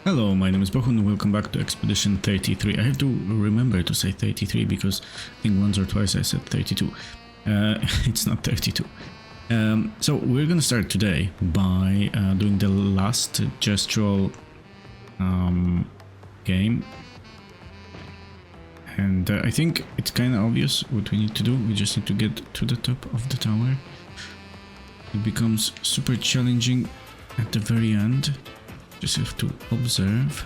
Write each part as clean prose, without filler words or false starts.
Hello, my name is Bohun, welcome back to Expedition 33. I have to remember to say 33 because I think once or twice I said 32. It's not 32. So we're gonna start today by doing the last gestural game. And I think it's kind of obvious what we need to do. We just need to get to the top of the tower. It becomes super challenging at the very end. Just have to observe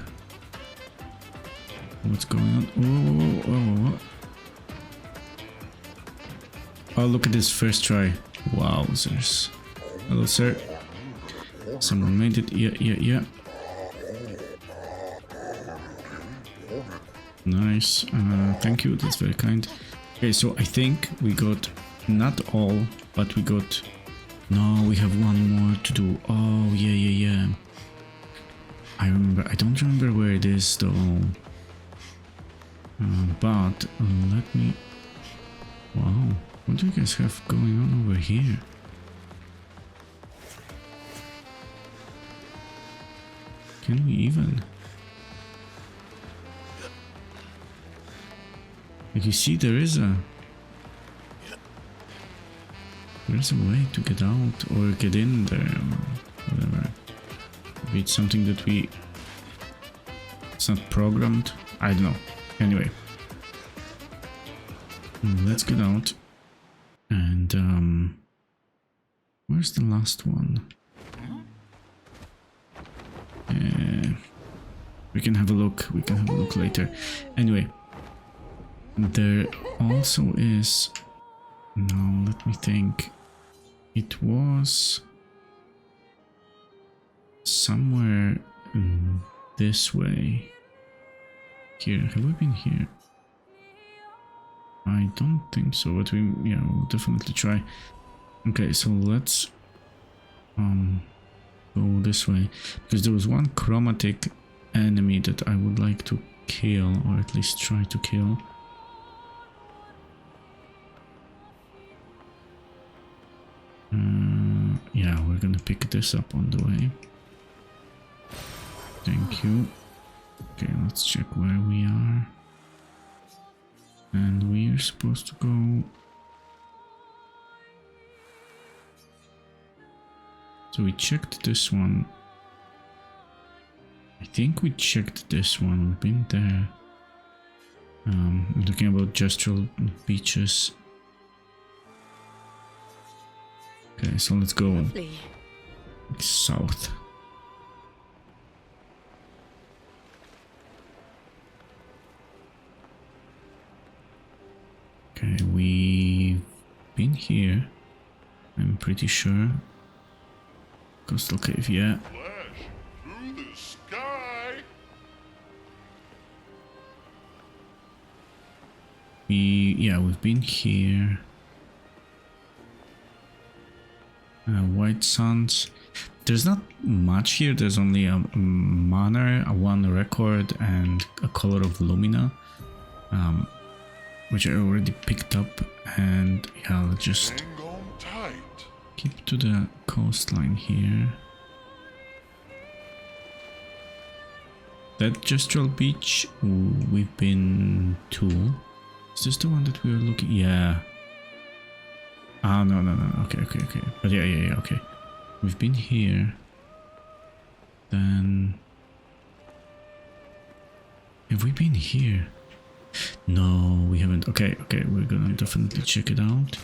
what's going on. Oh, look at this first try. Wowzers. Hello, sir. Someone made it. Yeah. Nice. Thank you. That's very kind. Okay, so I think we got not all, but we got... No, we have one more to do. Oh, yeah. I remember, I don't remember where it is though, but let me... Wow, what do you guys have going on over here? Can we even... Like you see, there is a way to get out or get in there, or whatever. Maybe it's something that it's not programmed. I don't know. Anyway, let's get out. And where's the last one? We can have a look. We can have a look later. Anyway, there also is... No, let me think. It was somewhere this way. Here, have we been here? I don't think so, but we'll definitely try. Okay, so let's go this way, because there was one chromatic enemy that I would like to kill, or at least try to kill. Yeah, we're gonna pick this up on the way. Thank you. Okay, let's check where we are. And we're supposed to go... So we checked this one. I think we checked this one. We've been there. I'm talking about gestural beaches. Okay, so let's go south. Okay, we've been here, I'm pretty sure. Coastal cave, yeah. Flash through the sky. We've been here. White Suns. There's not much here. There's only a manor, one record, and a color of Lumina, which I already picked up. And yeah, I'll just keep to the coastline here. That gestural beach we've been to. Is this the one that we were looking? Yeah. Ah, no. Okay. But yeah, okay. We've been here. Then... Have we been here? No, we haven't. Okay, we're gonna definitely check it out.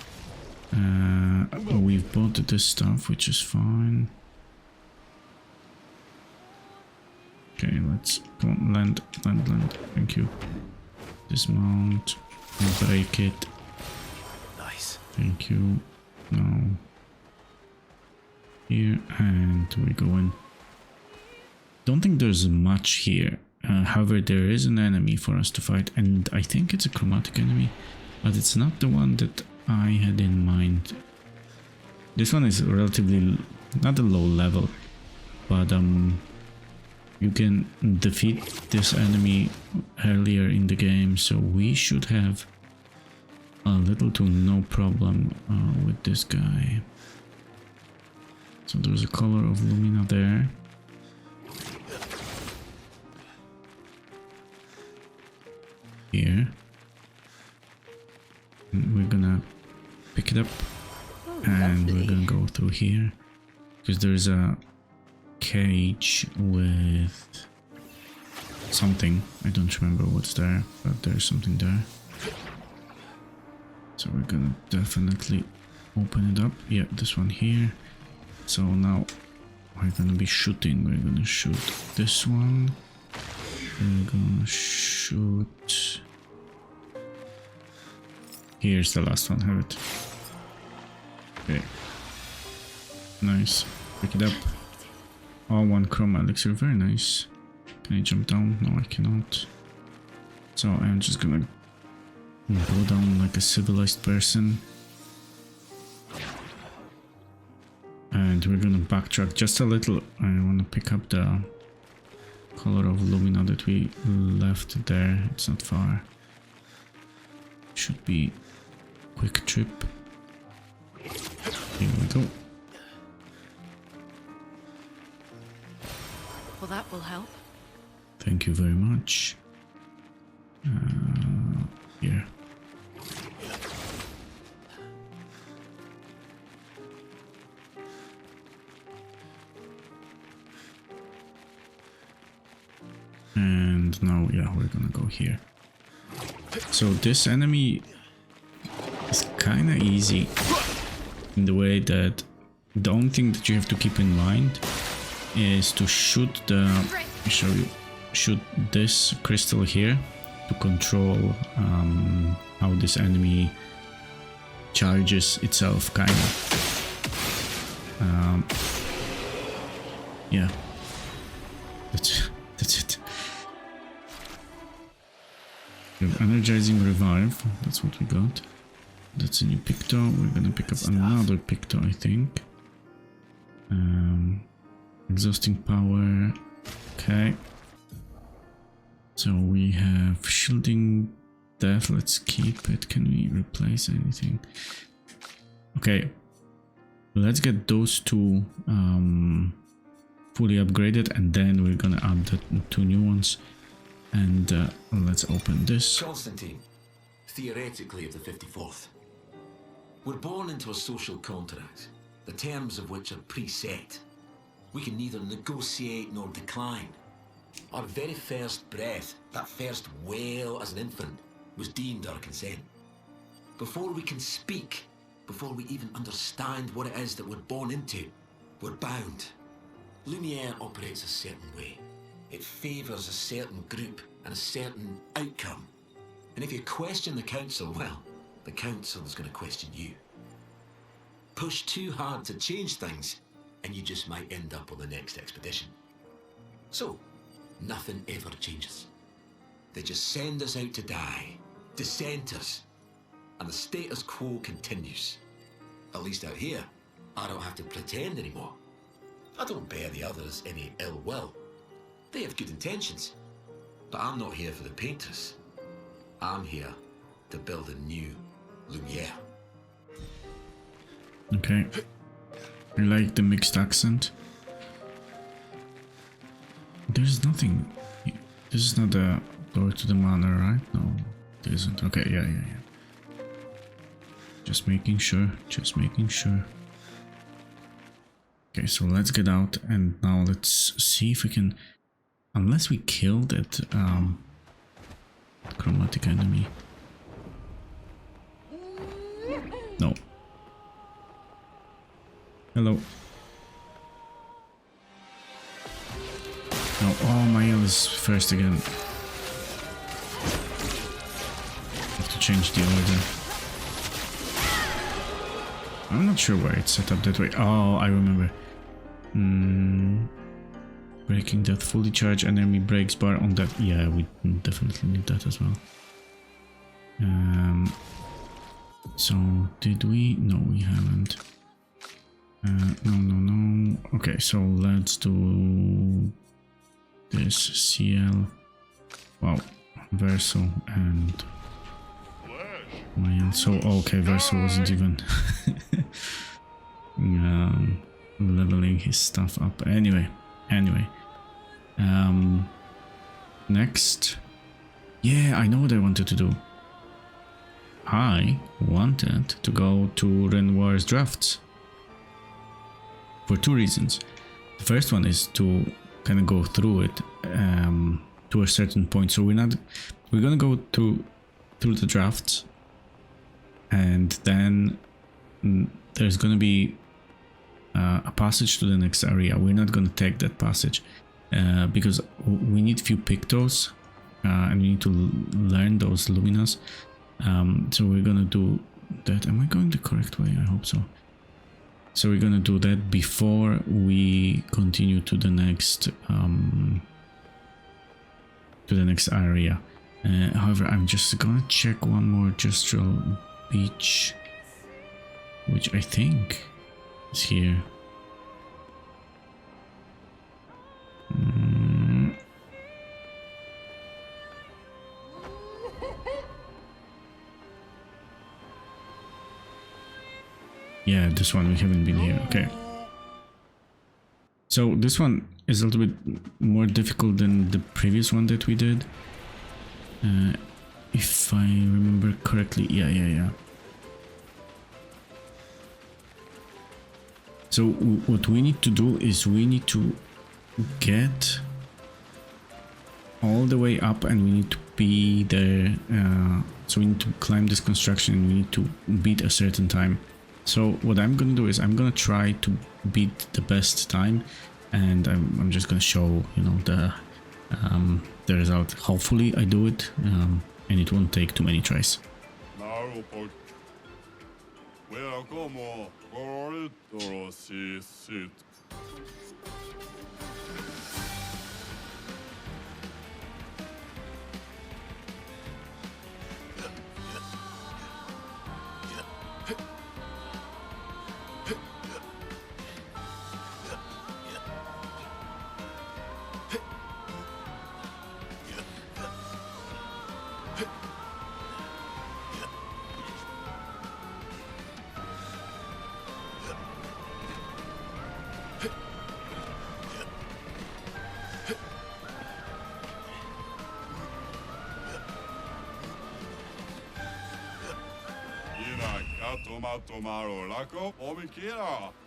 We've bought this stuff, which is fine. Okay, let's... Come on, land. Thank you. Dismount. Break it. Thank you. Now here, and we go in. Don't think there's much here. However, there is an enemy for us to fight, and I think it's a chromatic enemy, but it's not the one that I had in mind. This one is relatively not a low level, but you can defeat this enemy earlier in the game, so we should have a little to no problem with this guy. So there's a color of Lumina there. here. And we're gonna pick it up. And we're gonna go through here. Because there's a cage with something. I don't remember what's there, but there's something there. So we're gonna definitely open it up. Yeah, this one here. So now we're gonna be shooting. We're gonna shoot this one. We're gonna shoot. Here's the last one. Have it. Okay. Nice. Pick it up. Oh, one chroma elixir. Very nice. Can I jump down? No, I cannot. So I'm just gonna go down like a civilized person. And we're gonna backtrack just a little. I wanna pick up the color of Lumina that we left there. It's not far. Should be quick trip. Here we go. Well, that will help. Thank you very much. Here. And now, yeah, we're gonna go here. So this enemy is kind of easy in the way that the only thing that you have to keep in mind is to shoot the, let me show you, shoot this crystal here to control how this enemy charges itself, kind of. Yeah, that's it. Energizing revive, that's what we got. That's a new Picto. We're gonna pick up another Picto, I think. Exhausting power. Okay. So we have shielding death. Let's keep it. Can we replace anything? Okay. Let's get those two fully upgraded, and then we're gonna add the two new ones. And let's open this. Constantine, theoretically of the 54th. We're born into a social contract, the terms of which are preset. We can neither negotiate nor decline. Our very first breath, that first wail as an infant, was deemed our consent. Before we can speak, before we even understand what it is that we're born into, we're bound. Lumiere operates a certain way. It favours a certain group and a certain outcome. And if you question the council, well, the council is going to question you. Push too hard to change things, and you just might end up on the next expedition. So, nothing ever changes. They just send us out to die, dissent us, and the status quo continues. At least out here, I don't have to pretend anymore. I don't bear the others any ill will. They have good intentions, but I'm not here for the painters. I'm here to build a new Lumiere. Okay. I like the mixed accent. There's nothing. This is not the door to the manor, right? No, it isn't. Okay, yeah. Just making sure. Okay, so let's get out, and now let's see if we can, unless we kill that chromatic enemy. No. Hello. No, oh, my heal is first again. Have to change the order. I'm not sure why it's set up that way. Oh, I remember. Breaking that fully charged enemy brakes bar on that. Yeah, we definitely need that as well. So did we? No, we haven't. No. Okay, so let's do this CL. Wow, Verso and Mayan. So okay, Verso wasn't even leveling his stuff up. Anyway. Next, Yeah, I know what I wanted to do. I wanted to go to Renoir's drafts. For two reasons. The first one is to kind of go through it to a certain point. So we're gonna go through the drafts, and then there's gonna be a passage to the next area. We're not gonna take that passage because we need few pictos and we need to learn those luminas. So we're gonna do that. Am I going the correct way? I hope so. So we're gonna do that before we continue to the next area. However, I'm just gonna check one more gestural beach, which I think is here. Yeah, this one, we haven't been here. Okay. So this one is a little bit more difficult than the previous one that we did. If I remember correctly. Yeah. So what we need to do is we need to get all the way up, and we need to be there. So we need to climb this construction, and we need to beat a certain time. So what I'm gonna do is I'm gonna try to beat the best time, and I'm just gonna show, you know, the result. Hopefully I do it, and it won't take too many tries.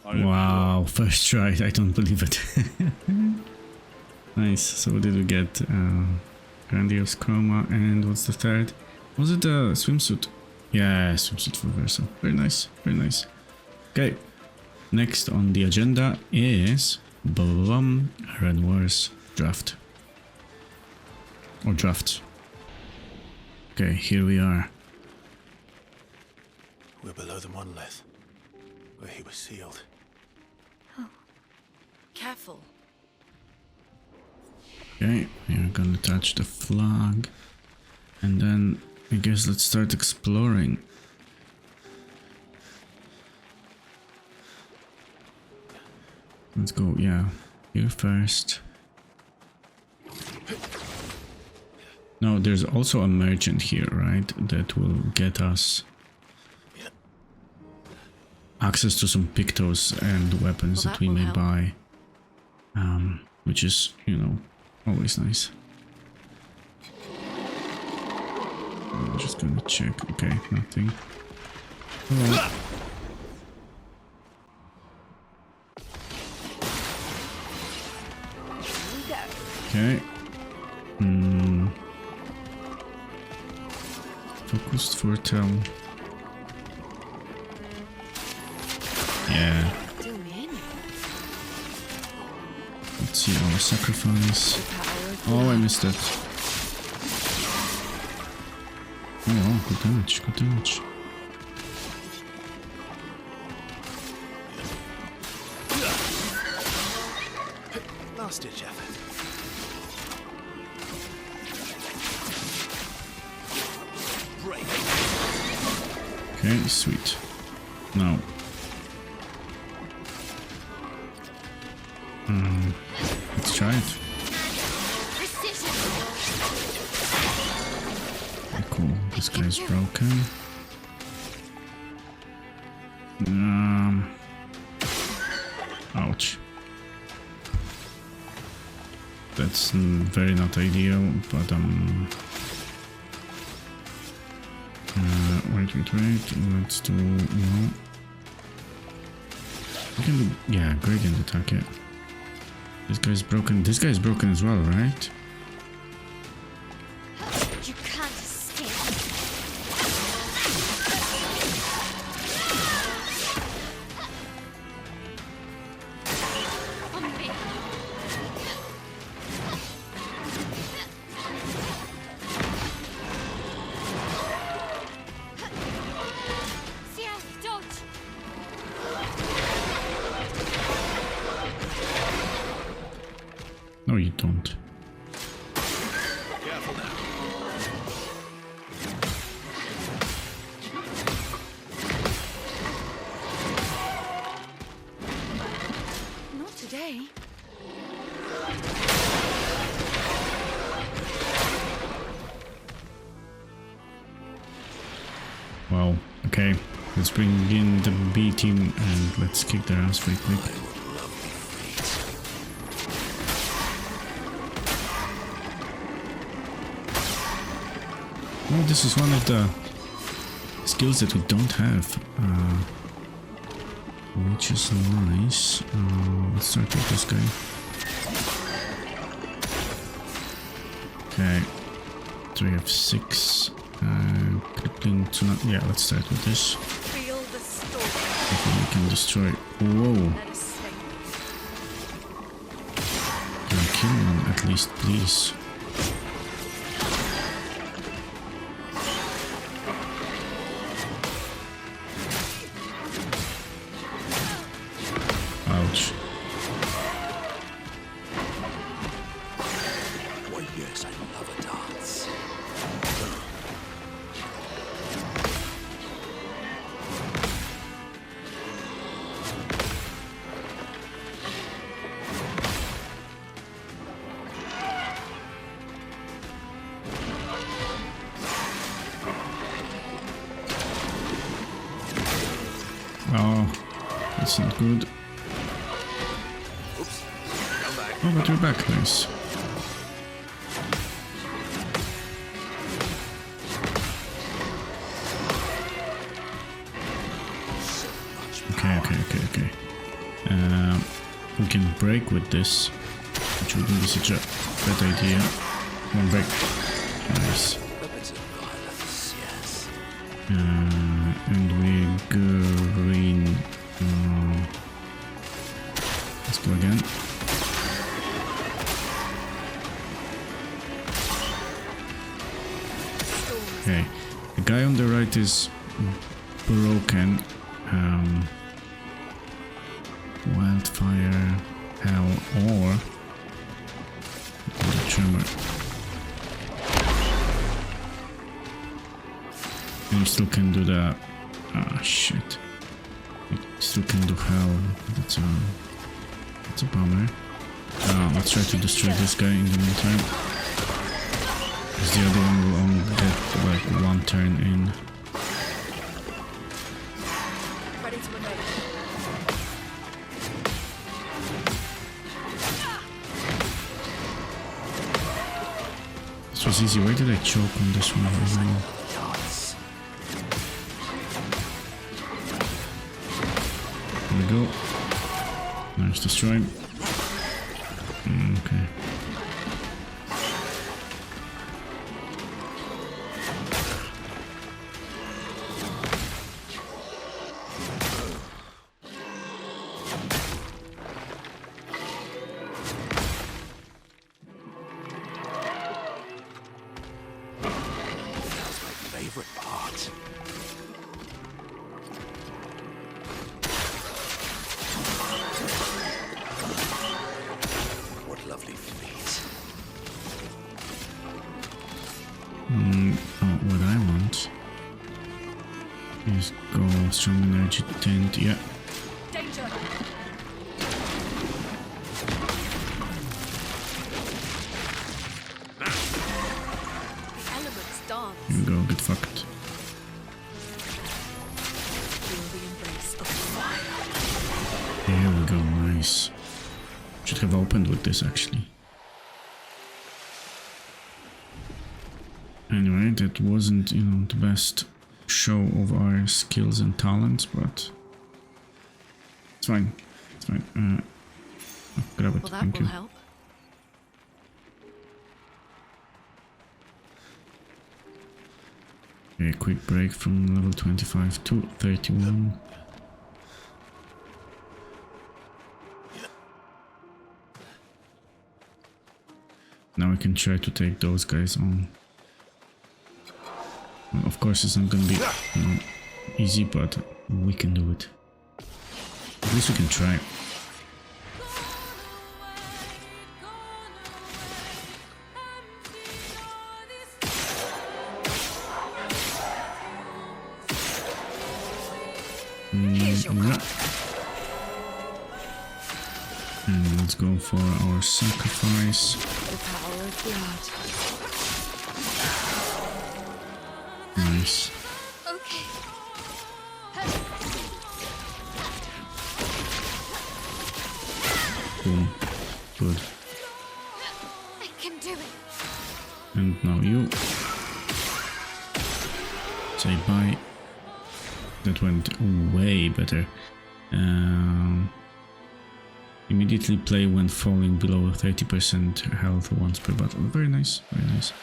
Wow, first try, I don't believe it. Nice. So what did we get? Grandiose Chroma, and what's the third? Was it a swimsuit? Yeah, swimsuit for Verso. Very nice, very nice. Okay, next on the agenda is Renoir's draft. Or drafts. Okay, here we are. We're below the monolith, where he was sealed. Oh, careful. Okay, we're gonna touch the flag, and then I guess let's start exploring. Let's go, yeah, here first. No, there's also a merchant here, right? That will get us access to some pictos and weapons that we may buy. Which is, you know, always nice. I'm just gonna check. Okay, nothing. Oh. Okay. Focused foretell. Yeah. Let's see our sacrifice. Oh, I missed it. Oh, good damage, good damage. Last ditch effort. Okay, sweet. Now. Let's try it. Okay, cool. This guy's broken. Ouch. That's very not ideal, but Wait. Let's do no. We can do gradient attack. Yeah. This guy's broken. This guy's broken as well, right? You can't escape. On me. Sia, dodge. No, you don't. Careful now. Not today. Wow. Okay. Let's bring in the B team and let's kick their ass very quick. Oh, this is one of the skills that we don't have, which is nice. Let's start with this guy. Okay, so we have 6. Crippling tsunami. Yeah, let's start with this. Feel the storm. Hopefully we can destroy. Whoa! Let us slay. Can I kill one at least, please? Ouch. Why, yes, I love a dance. Oh, that's not good. Oops. Come back. Oh, but we're back, nice. Okay. We can break with this, which wouldn't be such a bad idea. One break. Nice. A bit of violence, yes. And we green. Let's go again. Okay, the guy on the right is broken. Wildfire, hell, or the tremor. And still can do the. Ah, shit. We still can do hell. That's a bummer. Let's try to destroy this guy in the meantime. Because the other one will only get like one turn in. Ready to invade. This was easy. Why did I choke on this one? Dance. There we go. Nice destroy. Okay. Favorite part. What lovely feet. What I want is go strong energy tent. Yeah. Danger. The elements dance. Here we go. Get fucked. Feel the embrace of fire. Here we go. Nice. Should have opened with this actually. Anyway, that wasn't, the best show of our skills and talents, but it's fine. It's fine. I'll grab it. Well, that Thank will you. help. Okay, quick break from level 25 to 31. Now I can try to take those guys on. Well, of course, it's not gonna be easy, but we can do it. At least we can try. Here's your Yeah. cup. And let's go for our sacrifice. The power of blood. Nice. Okay. Boom. Good. I can do it. And now you. Say bye. That went way better. Immediately play when falling below 30% health once per battle. Very nice, very nice.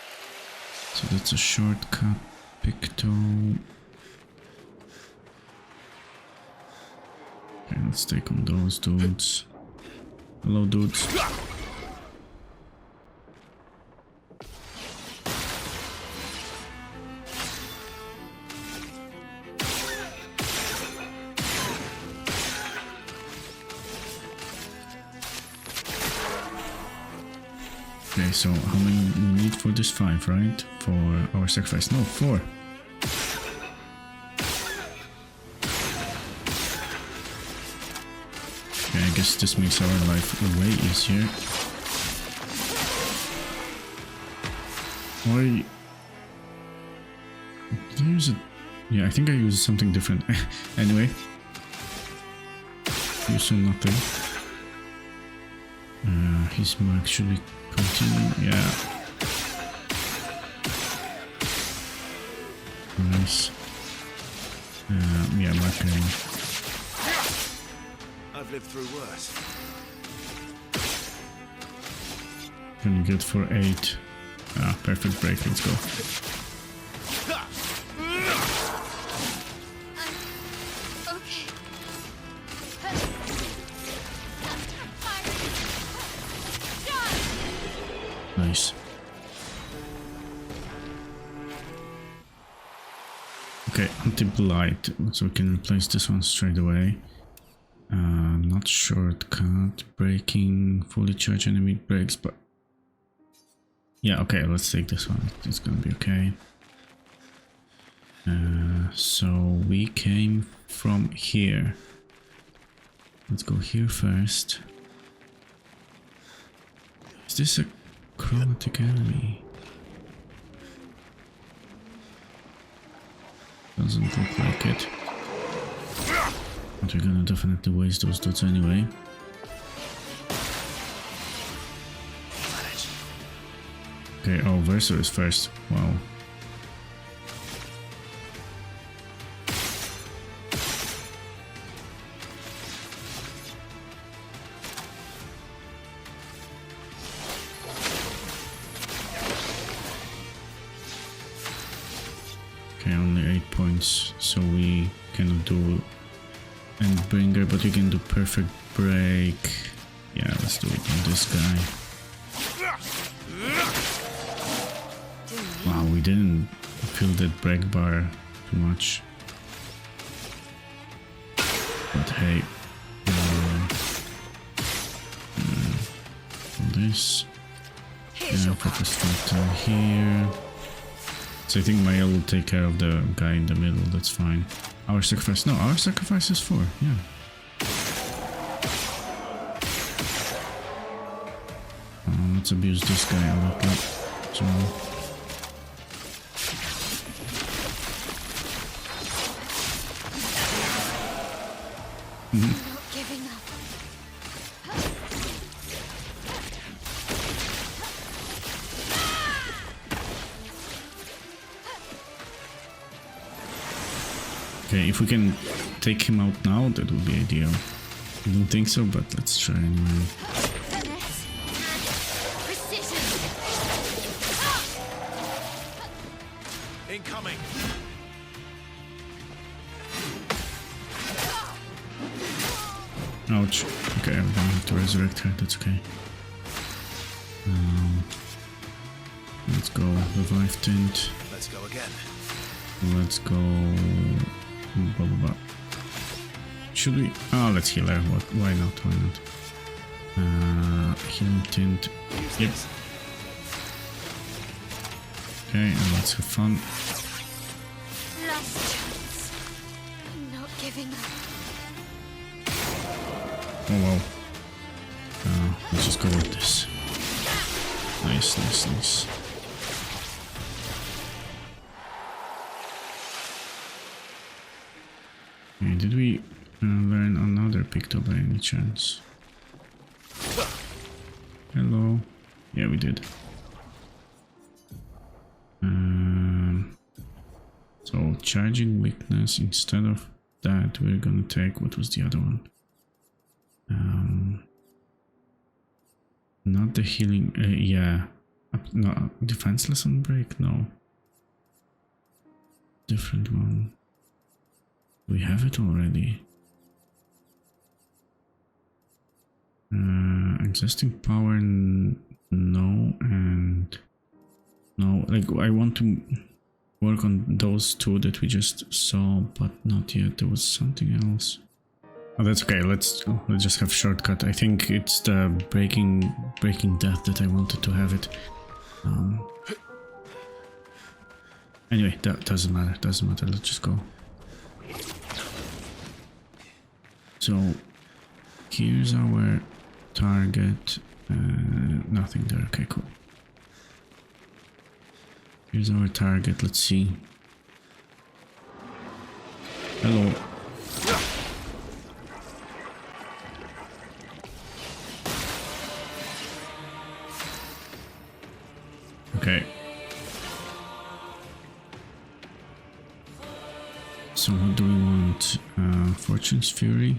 So that's a shortcut. Picto. Okay, let's take on those dudes. Hello, dudes. Okay, so how many we need for this? 5, right? For our sacrifice. No, 4. Okay, I guess this makes our life way easier. Or did I use it? Yeah, I think I used something different. Anyway, you saw nothing. His mark should be continue. Yeah. Nice. Yeah, marking. I've lived through worse. Can you get for 8? Ah, perfect break. Let's go. Okay. Nice. Okay, anti-blight, so we can replace this one straight away. Not shortcut, breaking, fully charged enemy breaks, but yeah, okay, let's take this one. It's gonna be okay. So we came from here. Let's go here first. Is this a chromatic enemy? Doesn't look like it. But we're gonna definitely waste those dots anyway. Okay, oh, Verso is first. Wow. Okay, only 8 points, so we cannot do Endbringer, but we can do Perfect Break. Yeah, let's do it on this guy. Wow, we didn't feel that break bar too much. But hey, this. Yeah, focus filter here. So I think Maya will take care of the guy in the middle, that's fine. Our sacrifice, no, our sacrifice is 4, yeah. Let's abuse this guy a little. So. Not giving up. Okay, if we can take him out now, that would be ideal. I don't think so, but let's try anyway. Finesse. Precision. Incoming. Ouch. Okay, I'm gonna have to resurrect her, that's okay. Let's go revive tint. Let's go again. Let's go. Blah, blah, blah. Should we? Oh, let's heal her. What? Why not? Why not? Healing tint. Yep. Okay, and let's have fun. Last chance. I'm not giving up. Oh wow. Let's just go with this. Nice, nice, nice. Okay, did we learn another picto by any chance? Hello. Yeah, we did. So charging weakness, instead of that we're gonna take, what was the other one? Not the healing, yeah. No, defenseless on break, no. Different one. We have it already. Existing power, no, and no. Like, I want to work on those two that we just saw, but not yet. There was something else. Oh, that's okay. Let's just have shortcut. I think it's the breaking death that I wanted to have it. Anyway, that doesn't matter. Doesn't matter. Let's just go. So here's our target. Nothing there. Okay, cool. Here's our target. Let's see. Hello. Okay. So what do we want? Fortune's Fury.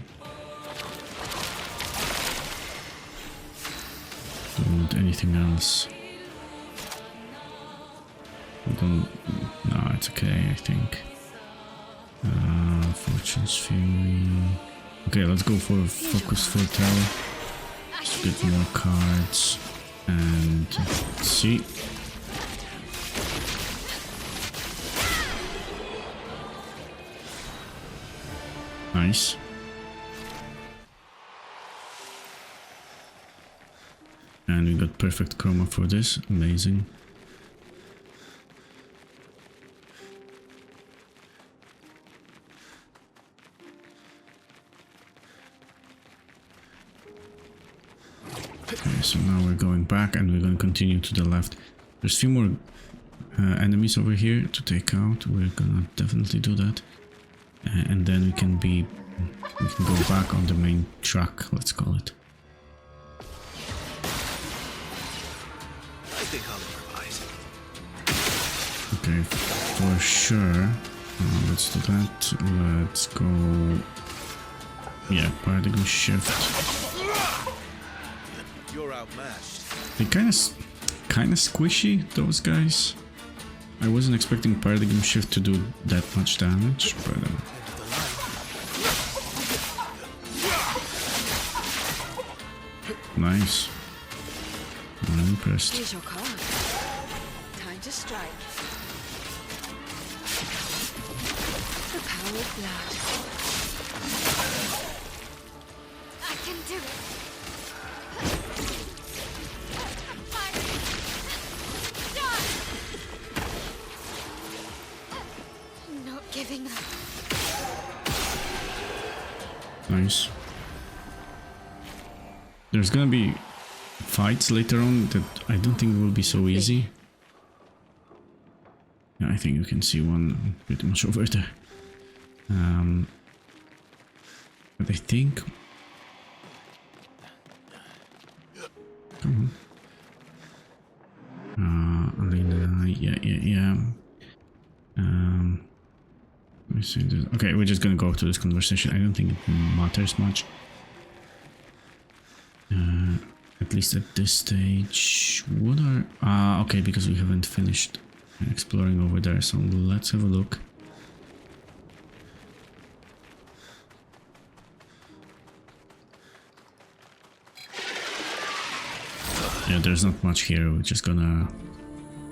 Do we want anything else? We don't... No, it's okay, I think. Fortune's Fury... Okay, let's go for Focus Foretell. Let's get more cards. And... let's see. Nice. And we got perfect chroma for this. Amazing. Okay, so now we're going back and we're going to continue to the left. There's a few more enemies over here to take out. We're gonna definitely do that. And then we can go back on the main track, let's call it. I think I'll improvise. Okay, for sure. Let's do that. Let's go. Yeah, paradigm shift. You're outmatched. They kind of squishy, those guys. I wasn't expecting paradigm shift to do that much damage, but nice. I'm impressed. Here's your card. Time to strike. The power of blood. I can do it. I'm not giving up. Nice. There's gonna be fights later on that I don't think will be so easy. Yeah, I think you can see one pretty much over there. But I think... Come on. Alina, yeah. me see this. Okay, we're just gonna go to this conversation. I don't think it matters much. At least at this stage. What are... okay, because we haven't finished exploring over there, so let's have a look. Yeah, there's not much here. We're just gonna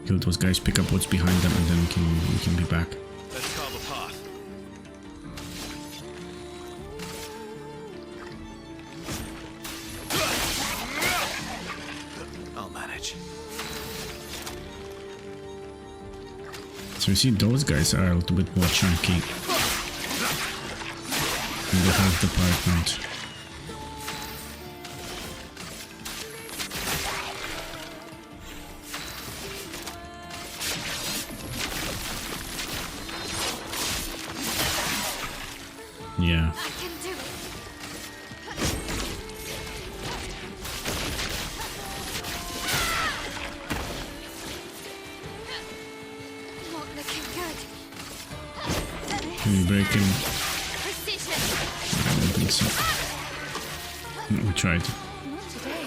kill those guys, pick up what's behind them, and then we can be back. Let's carve a path. I'll manage. So you see, those guys are a little bit more chunky. And they have the pirate mount. Yeah. I can do it. Not looking good. Can we break him? Precision. I don't think so. No, we tried. Not today.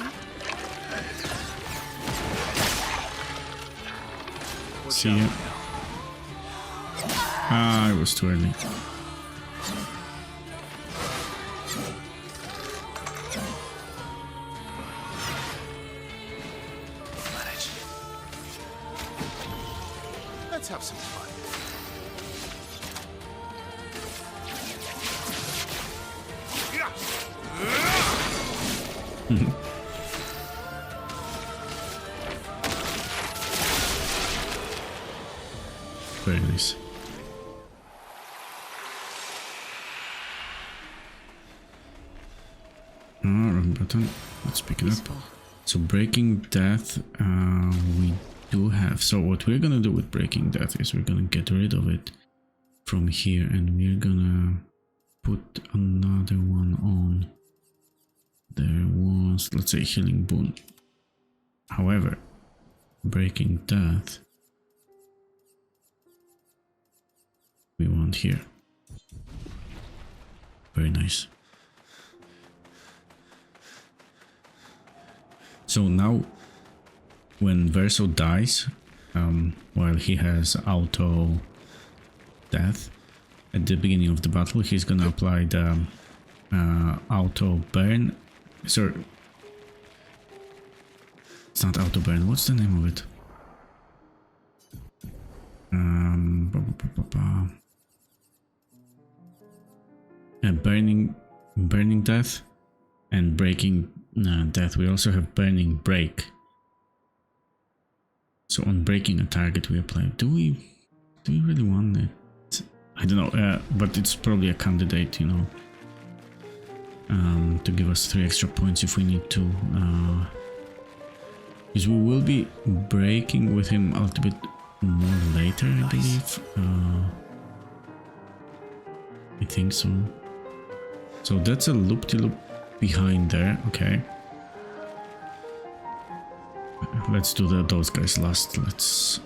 See ya. Ah, it was too early. Manage. Let's have some fun. Very nice. Wrong button. Let's pick it up. So breaking death, we do have. So what we're gonna do with breaking death is we're gonna get rid of it from here, and we're gonna put another one on. There was, let's say, healing boon. However, breaking death we want here. Very nice. So now when Verso dies, while he has auto death, at the beginning of the battle he's gonna apply the auto burn. Sorry, it's not auto burn, what's the name of it? Yeah, burning death and breaking death. We also have burning break. So on breaking a target we apply. Do we really want it? I don't know, but it's probably a candidate, you know, to give us 3 extra points if we need to. Because we will be breaking with him a little bit more later, I believe. I think so. So that's a loop-de-loop behind there. Okay. Let's do those guys last. Let's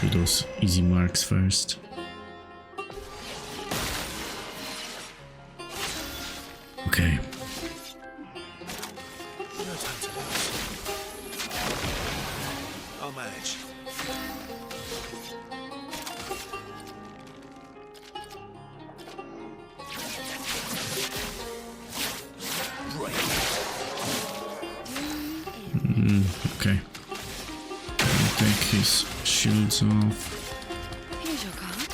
do those easy marks first. Okay. No time to lose. I'll manage. Okay. I'll take his shields off. Here's your card.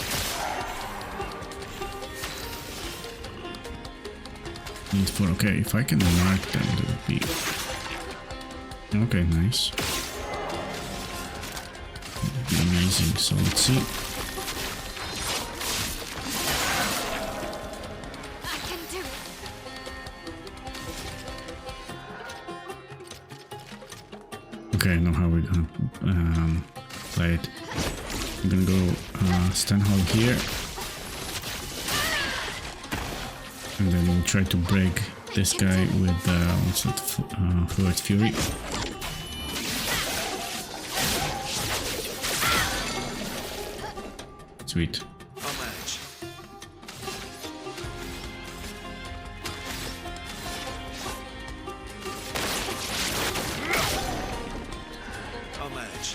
Need for, okay, if I can mark them, that would be... Okay, nice. That would be amazing, so let's see. I can do it. Okay, I know how we're gonna play it. I'm gonna go stand hold here. And then we'll try to break this guy with what's that? Fluid Fury. So Sweet. I'll manage. I'll manage.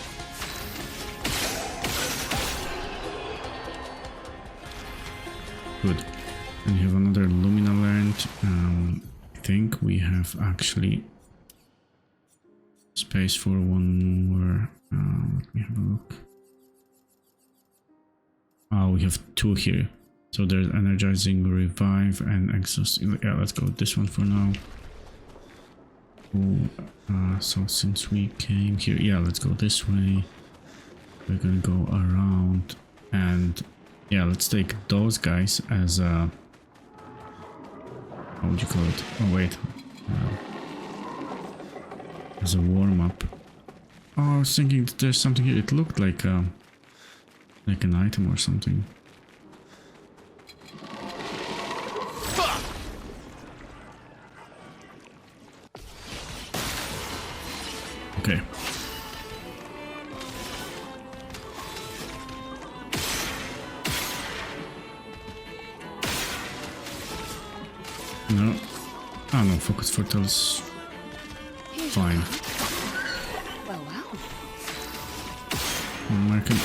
Good. And you have another Lumina learned. I think we have actually space for one more. Let me have a look. Oh, we have two here. So there's energizing, revive, and exhaust. Yeah, let's go with this one for now. So since we came here, yeah, let's go this way. We're gonna go around, and yeah, let's take those guys as a, how would you call it? Oh wait, as a warm-up. Oh, I was thinking that there's something here. It looked like an item or something. Okay. No. Oh no, focus portals. Fine. Well, well. American.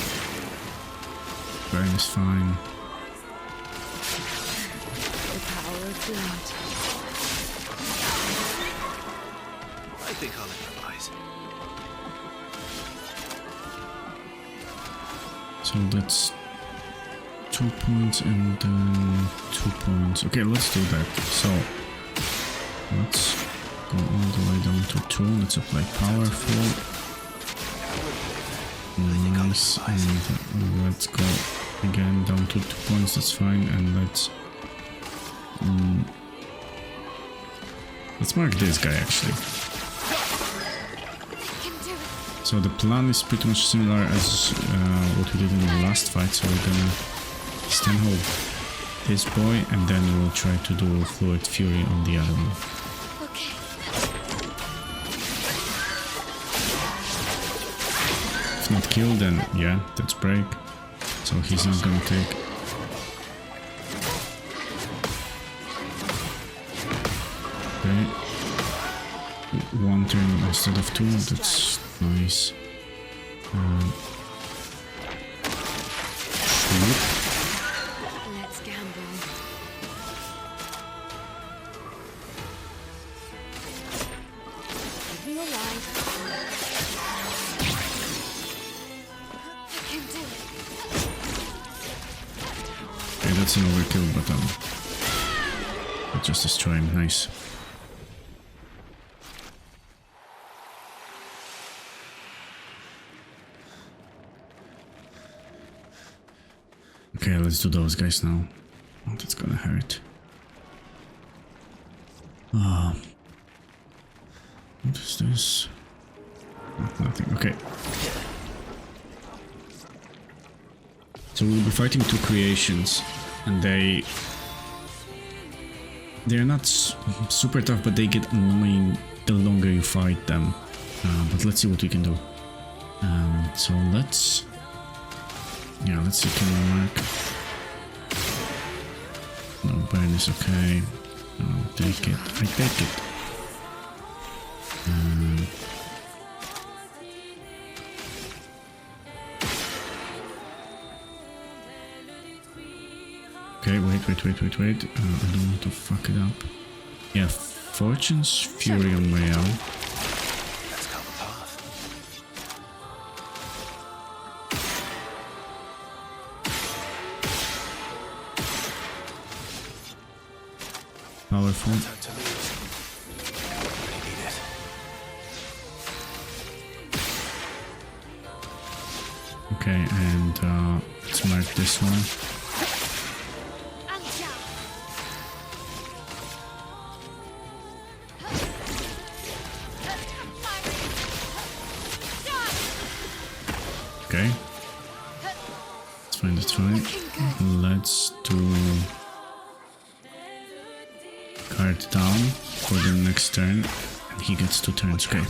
Burn is fine. The power of blood. I think I'll improvise. So that's 2 points and then 2 points. Okay, let's do that. So let's go all the way down to 2. Let's apply powerful. Nice. And let's go again down to 2 points. That's fine. And let's mark this guy actually. So the plan is pretty much similar as what we did in the last fight. So we're gonna stand hold this boy, and then we'll try to do Fluid Fury on the other one. Okay. If not killed, then yeah, that's break. So he's not gonna take. Okay. 1 turn instead of 2, that's nice. Let's gamble. Give me your life. I can do it. Okay, that's an overkill, but I'll just destroy him. Nice. Okay, let's do those guys now. Oh, that's gonna hurt. What is this? Nothing. Okay. So we'll be fighting 2 creations, and they're not super tough, but they get annoying the longer you fight them. But let's see what we can do. So let's see, can we mark? No, burn is okay. I'll take it. I take it. Okay, wait. I don't want to fuck it up. Yeah, Fortune's Fury on way out. Let's cut the path. Powerful. Time to lose. Really need it. Okay, and let's mark this one. Anja. Okay. That's fine. Let's do card down for the next turn, and he gets 2 turns. Okay.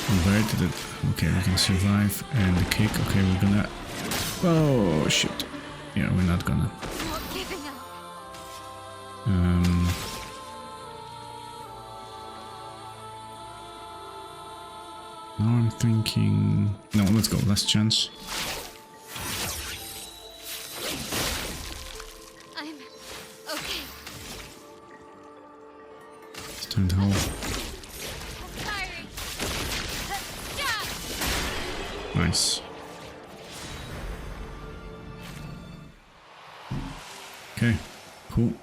inverted it. Okay, we can survive. And the kick. Okay, we're gonna... Oh, shit. Yeah, we're not gonna. Not giving up. Now I'm thinking... No, let's go. Last chance. I'm okay. Stand hold. Firing. Stop. Nice. Okay, cool.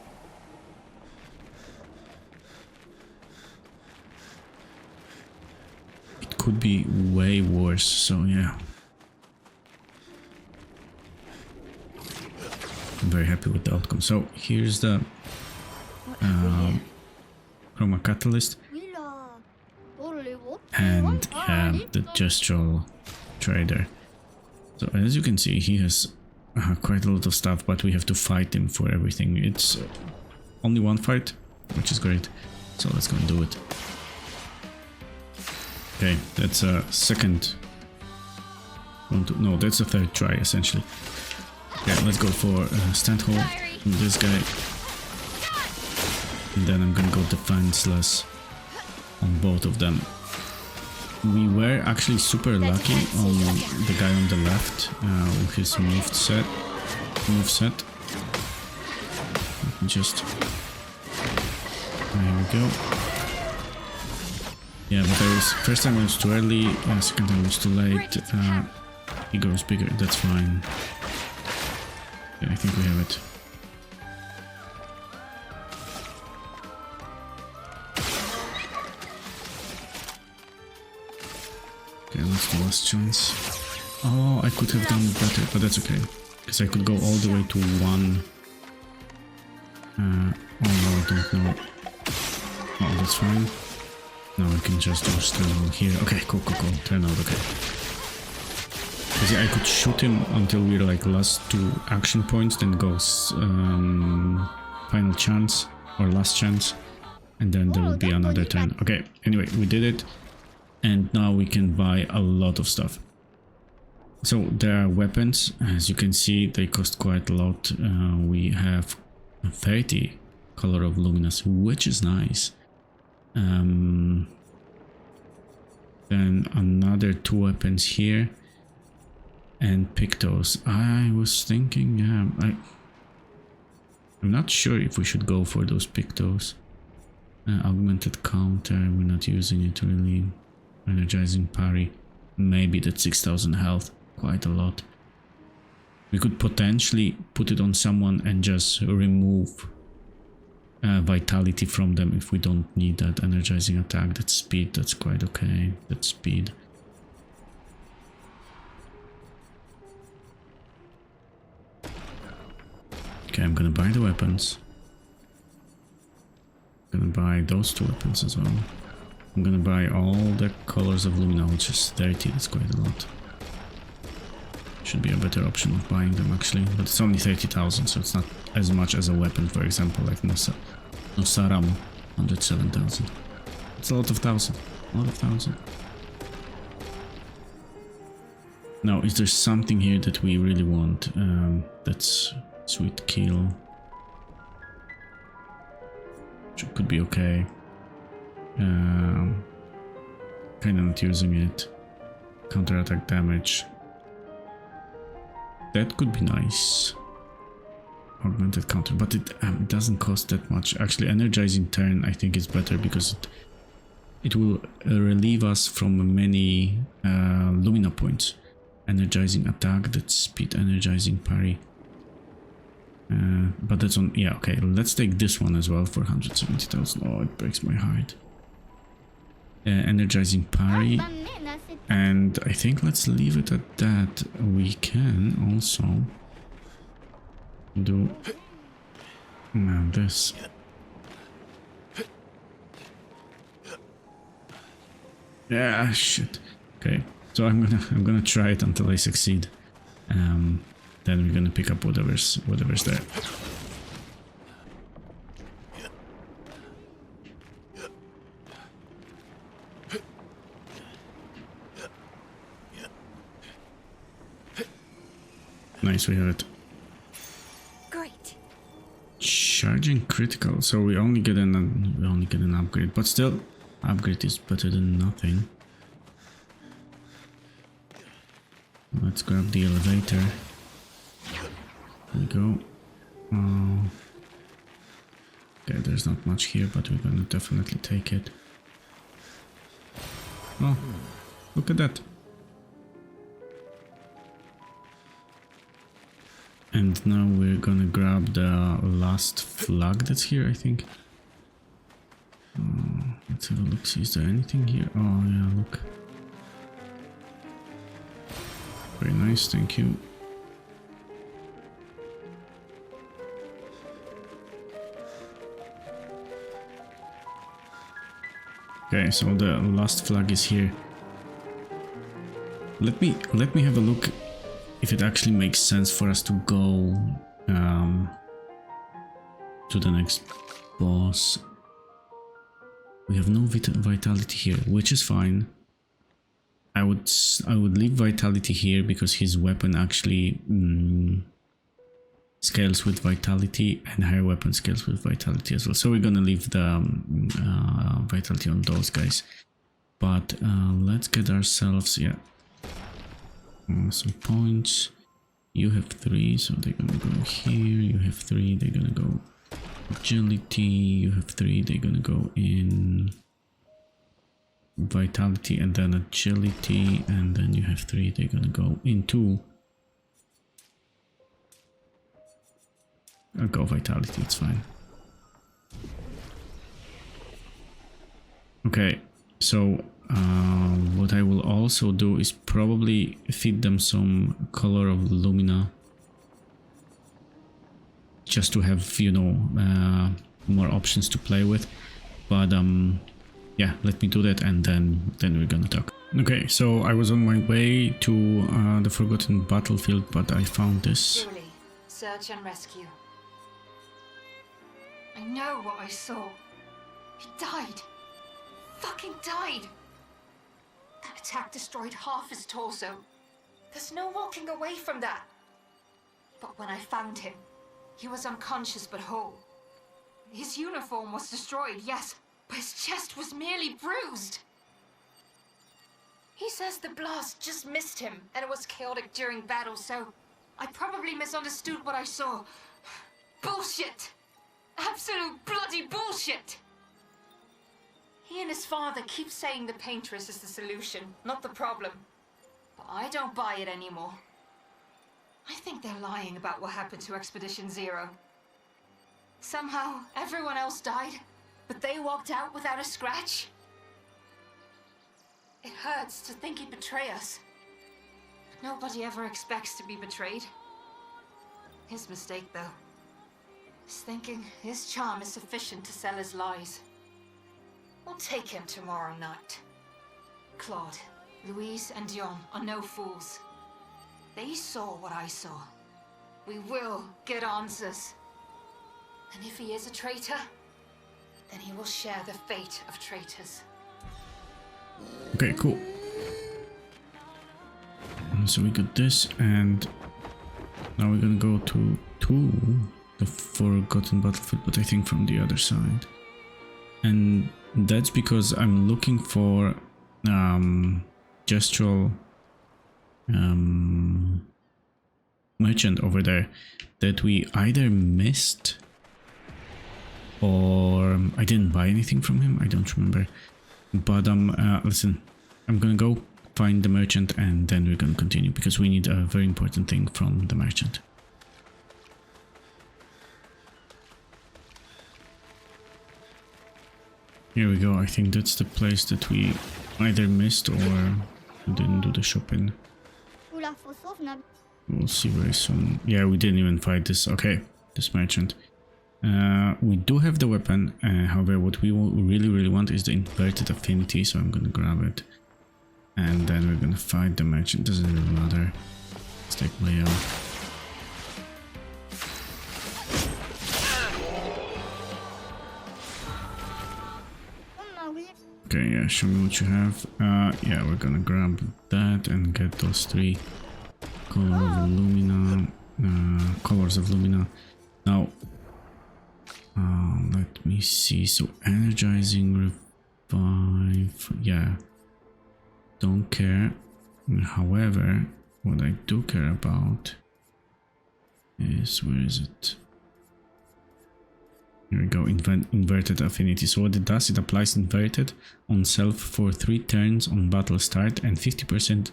It could be way worse, so yeah. I'm very happy with the outcome. So here's the chroma catalyst and the gestural trader. So as you can see, he has quite a lot of stuff, but we have to fight him for everything. It's only one fight, which is great. So let's go and do it. Okay, that's a second. No, that's a third try essentially. Okay, let's go for stand hold on this guy. And then I'm gonna go defenseless on both of them. We were actually super lucky on the guy on the left with his moveset. Just there we go. Yeah, but I was first time I was too early, second time I was too late. He goes bigger. That's fine. Yeah, I think we have it. Okay, that's the last chance. Oh, I could have done better, but that's okay. Because I could go all the way to one. Oh no, I don't know. Oh, that's fine. Now we can just do stand here. Okay, cool. Turn out okay. Because yeah, I could shoot him until we're like last 2 action points, then goes final chance or last chance, and then there will be another turn. Okay, anyway, we did it. And now we can buy a lot of stuff. So there are weapons, as you can see, they cost quite a lot. We have 30 color of luminous, which is nice. Then another 2 weapons here, and pictos. I was thinking, I'm not sure if we should go for those pictos. Augmented counter, we're not using it really. Energizing parry, maybe that's 6,000 health, quite a lot. We could potentially put it on someone and just remove vitality from them if we don't need that energizing attack. That's speed, that's quite okay. That's speed. Okay, I'm gonna buy the weapons. I'm gonna buy those 2 weapons as well. I'm gonna buy all the colors of Lumina, which is 30, that's quite a lot. Should be a better option of buying them actually, but it's only 30,000, so it's not as much as a weapon, for example, like Nosaram, 107,000. It's a lot of thousand, Now, is there something here that we really want? That's sweet kill. Which could be okay. Kinda not using it. Counter-attack damage. That could be nice. Augmented counter, but it doesn't cost that much. Actually, energizing turn I think is better because it will relieve us from many Lumina points. Energizing attack, that's speed, energizing parry. But that's on, yeah, okay, let's take this one as well for 170,000. Oh, it breaks my heart. Energizing parry, and I think let's leave it at that. We can also do this. Yeah, shit. Okay, so I'm gonna try it until I succeed. Then we're gonna pick up whatever's there. Nice, we have it. Great. Charging critical, so we only get an upgrade, but still, upgrade is better than nothing. Let's grab the elevator. There we go. Okay, there's not much here, but we're gonna definitely take it. Oh, look at that. And now we're gonna grab the last flag that's here, I think. Let's have a look, see, is there anything here? Oh yeah, look. Very nice, thank you. Okay, so the last flag is here. Let me have a look if it actually makes sense for us to go to the next boss. We have no vitality here, which is fine. I would leave vitality here because his weapon actually scales with vitality, and her weapon scales with vitality as well. So we're gonna leave the vitality on those guys. But let's get ourselves, yeah, some points. You have 3, so they're gonna go here. You have 3, they're gonna go agility. You have 3, they're gonna go in vitality and then agility, and then you have 3, they're gonna go into, I'll go vitality, it's fine. Okay, so what I will also do is probably feed them some color of lumina, just to have, you know, more options to play with. But yeah, let me do that, and then we're gonna talk. Okay, so I was on my way to the Forgotten Battlefield, but I found this. Julie, search and rescue. I know what I saw. He died. Fucking died. That attack destroyed half his torso. There's no walking away from that. But when I found him, he was unconscious but whole. His uniform was destroyed, yes, but his chest was merely bruised. He says the blast just missed him and it was chaotic during battle, so I probably misunderstood what I saw. Bullshit! Absolute bloody bullshit! He and his father keep saying the paintress is the solution, not the problem. But I don't buy it anymore. I think they're lying about what happened to Expedition Zero. Somehow, everyone else died, but they walked out without a scratch. It hurts to think he'd betray us. But nobody ever expects to be betrayed. His mistake, though, is thinking his charm is sufficient to sell his lies. We'll take him tomorrow night. Claude, Louise, and Dion are no fools. They saw what I saw. We will get answers. And if he is a traitor, then he will share the fate of traitors. Okay, cool. So we got this, and now we're gonna go to the Forgotten Battlefield, but I think from the other side. And that's because I'm looking for gestural merchant over there that we either missed or I didn't buy anything from him. I don't remember. But listen, I'm gonna go find the merchant and then we're gonna continue because we need a very important thing from the merchant. Here we go. I think that's the place that we either missed or didn't do the shopping. We'll see very soon. Yeah, we didn't even fight this. Okay, this merchant. We do have the weapon. However, what we really want is the inverted affinity. So I'm gonna grab it, and then we're gonna fight the merchant. Doesn't really matter. Let's take Leo. Okay, yeah, show me what you have. Yeah, we're gonna grab that and get those 3 Color of Lumina. Colors of Lumina. Now, let me see. So energizing, revive. Yeah, don't care. However, what I do care about is, where is it? Here we go, inverted affinity. So what it does, it applies inverted on self for 3 turns on battle start and 50%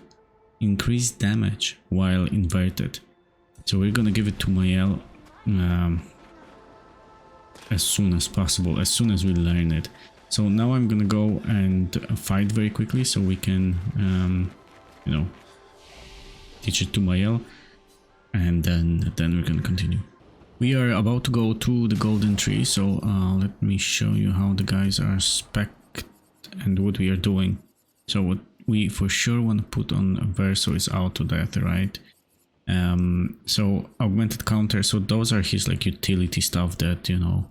increased damage while inverted. So we're gonna give it to Mael as soon as possible, as soon as we learn it. So now I'm gonna go and fight very quickly so we can, you know, teach it to Mael, and then we're gonna continue. We are about to go to the golden tree, so let me show you how the guys are spec'd and what we are doing. So what we for sure want to put on Verso is auto death, right? So augmented counter, so those are his like utility stuff that, you know,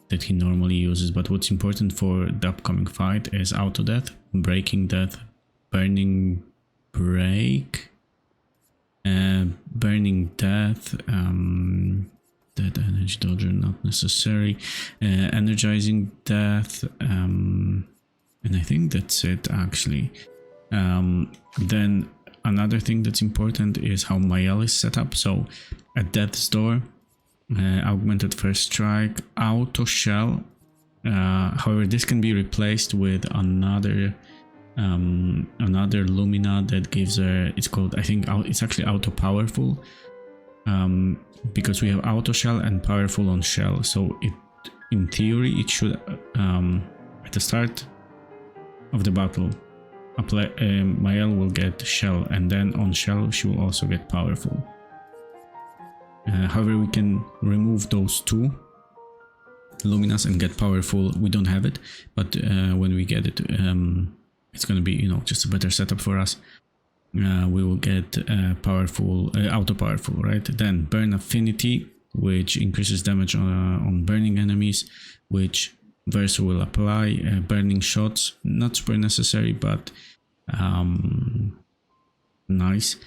that he normally uses. But what's important for the upcoming fight is auto death, breaking death, burning break, burning death, dead energy dodger not necessary, energizing death, and I think that's it actually. Then another thing that's important is how Mael is set up. So at death's door, augmented first strike, auto shell. However, this can be replaced with another Lumina that gives her, it's called, I think it's actually auto powerful, because we have auto shell and powerful on shell. So it, in theory, it should at the start of the battle apply, Mael will get shell, and then on shell she will also get powerful. However, we can remove those 2 Luminas and get powerful. We don't have it, but when we get it, it's gonna be, you know, just a better setup for us. We will get powerful, auto powerful, right? Then burn affinity, which increases damage on burning enemies, which Verso will apply. Burning shots, not super necessary, but nice.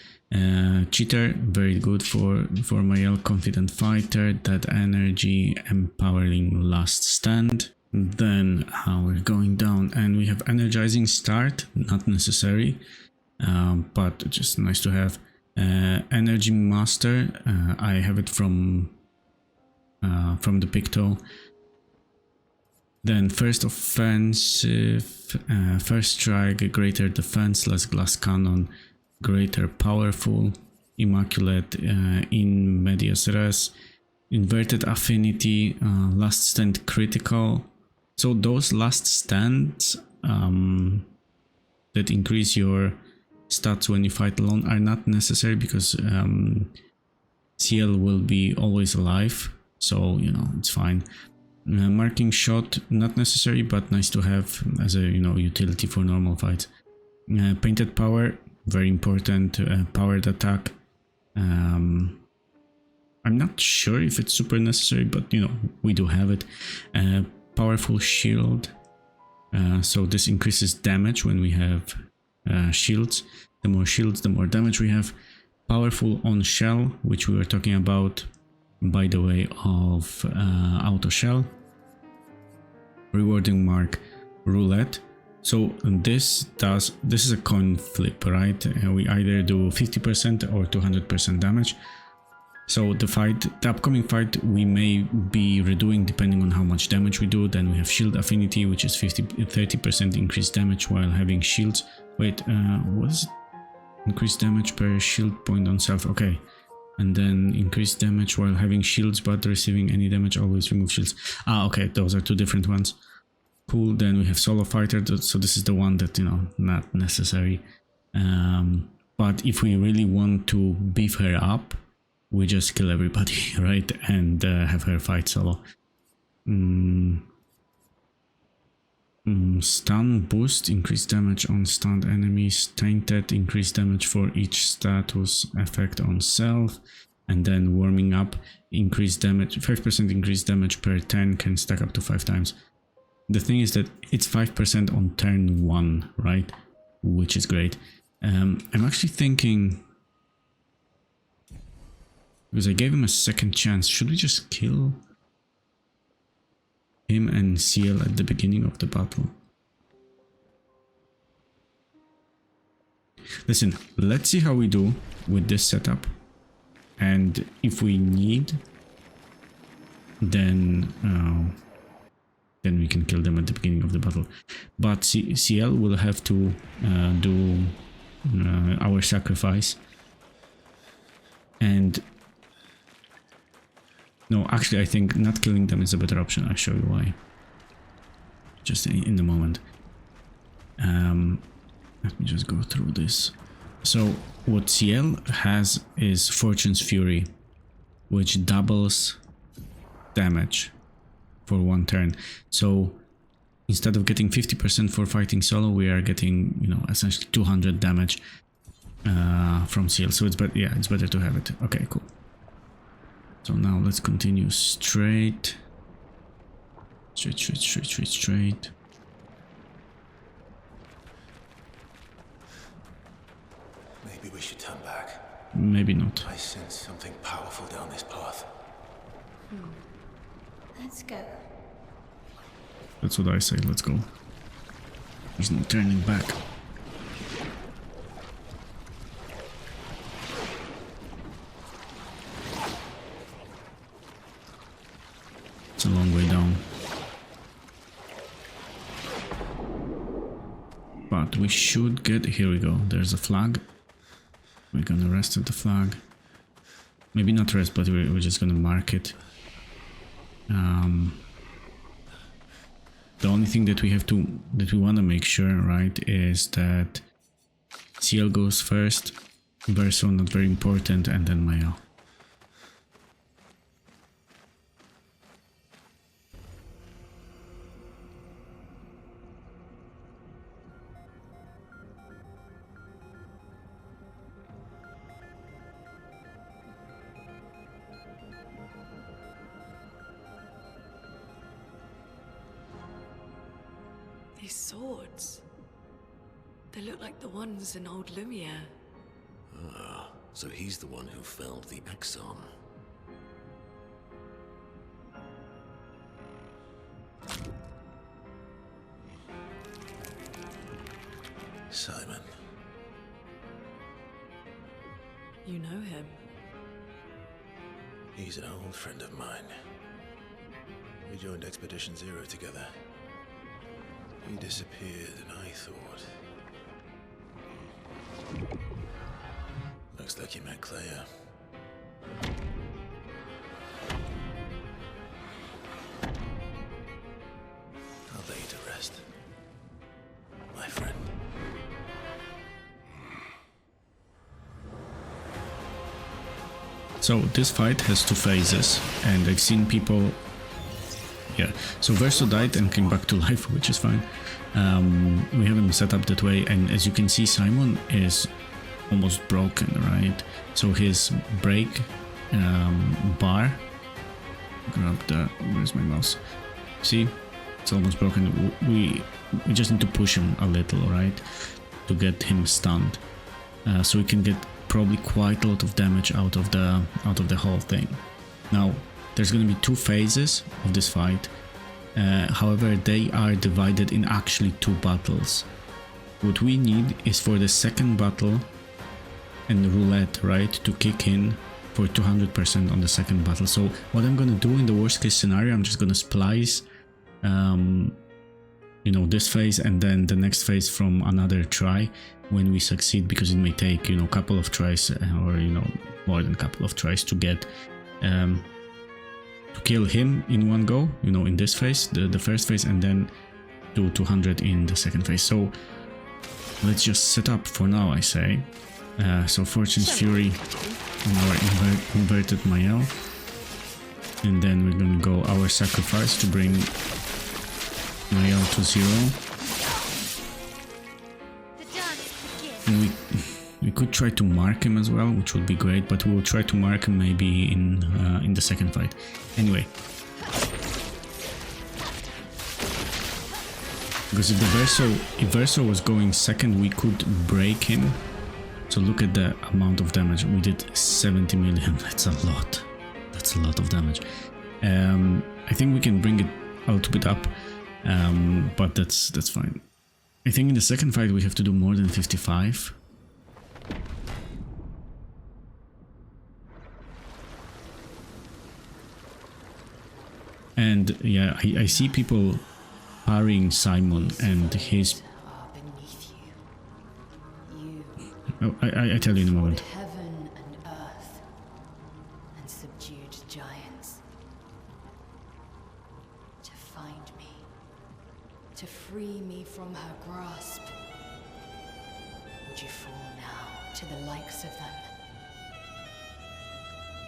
Cheater, very good for Mael. Confident fighter, that energy, empowering last stand. Then we're going down and we have energizing start, not necessary, but just nice to have. Energy master, I have it from the Picto. Then first offensive, first strike, greater defense, less glass cannon, greater powerful, immaculate, in medias res, inverted affinity, last stand critical. So those last stands that increase your stats when you fight alone are not necessary, because CL will be always alive, so you know it's fine. Marking shot, not necessary, but nice to have as a, you know, utility for normal fights. Painted power, very important. Powered attack, I'm not sure if it's super necessary, but you know, we do have it. Powerful shield, so this increases damage when we have shields. The more shields, the more damage we have. Powerful on shell, which we were talking about, by the way, of auto shell. Rewarding mark, roulette. So this is a coin flip, right? We either do 50% or 200% damage. So the upcoming fight, we may be redoing depending on how much damage we do. Then we have shield affinity, which is 30% increased damage while having shields. Wait, what is it? Increased damage per shield point on self. Okay. And then increased damage while having shields, but receiving any damage, always remove shields. Okay, those are 2 different ones. Cool. Then we have solo fighter, so this is the one that, you know, not necessary. But if we really want to beef her up, we just kill everybody, right? And have her fight solo. Stun boost, increased damage on stunned enemies. Tainted, increased damage for each status effect on self. And then warming up, increased damage, 5% increased damage per turn, can stack up to 5 times. The thing is that it's 5% on turn 1, right? Which is great. I'm actually thinking Because I gave him a second chance. Should we just kill him and Ciel at the beginning of the battle? Listen, let's see how we do with this setup. And if we need, then we can kill them at the beginning of the battle. But Ciel will have to do our sacrifice. And no, actually I think not killing them is a better option. I'll show you why. Just in the moment. Let me just go through this. So what Ciel has is Fortune's Fury, which doubles damage for one turn. So instead of getting 50% for fighting solo, we are getting, you know, essentially 200 damage from Ciel. So it's better, yeah, it's better to have it. Okay, cool. So now let's continue straight. Straight. Maybe we should turn back. Maybe not. I sense something powerful down this path. Let's go. That's what I say, let's go. There's no turning back. It's a long way down. But we should get... Here we go, there's a flag. We're gonna rest at the flag. Maybe not rest, but we're just gonna mark it. The only thing that we want to make sure, right, is that Ciel goes first, Verso not very important, and then Maya. These swords. They look like the ones in old Lumiere. Ah, so he's the one who felled the Exxon. Simon. You know him. He's an old friend of mine. We joined Expedition Zero together. He disappeared and I thought... Looks like you met Clair. I'll lay you to rest, my friend. So this fight has two phases, and I've seen people... Yeah, so Verso died and came back to life, which is fine. We have him set up that way, and as you can see, Simon is almost broken, right? So his break bar... Grab the... Where's my mouse? See? It's almost broken. We just need to push him a little, right? To get him stunned. So we can get probably quite a lot of damage out of the whole thing. Now, there's going to be two phases of this fight. However, they are divided in actually two battles. What we need is for the second battle and the roulette, right, to kick in for 200% on the second battle. So what I'm going to do in the worst case scenario, I'm just going to splice, you know, this phase and then the next phase from another try when we succeed, because it may take, you know, a couple of tries or, you know, more than a couple of tries to get to kill him in one go, you know, in this phase, the first phase, and then do 200 in the second phase. So let's just set up for now, I say. So Fortune's Fury on our inverted Mael, and then we're gonna go our sacrifice to bring Mael to 0. And we could try to mark him as well, which would be great, but we'll try to mark him maybe in the second fight. Anyway, because if Verso was going second, we could break him So look at the amount of damage. We did 70 million. That's a lot. That's a lot of damage. I think we can bring it a little bit up, but that's fine. I think in the second fight we have to do more than 55. And yeah, I see people parrying Simon and his... Are beneath you. Oh, I tell you in a moment. Heaven and earth, and subdued giants. To find me, to free me from her grasp. Would you fall now to the likes of them?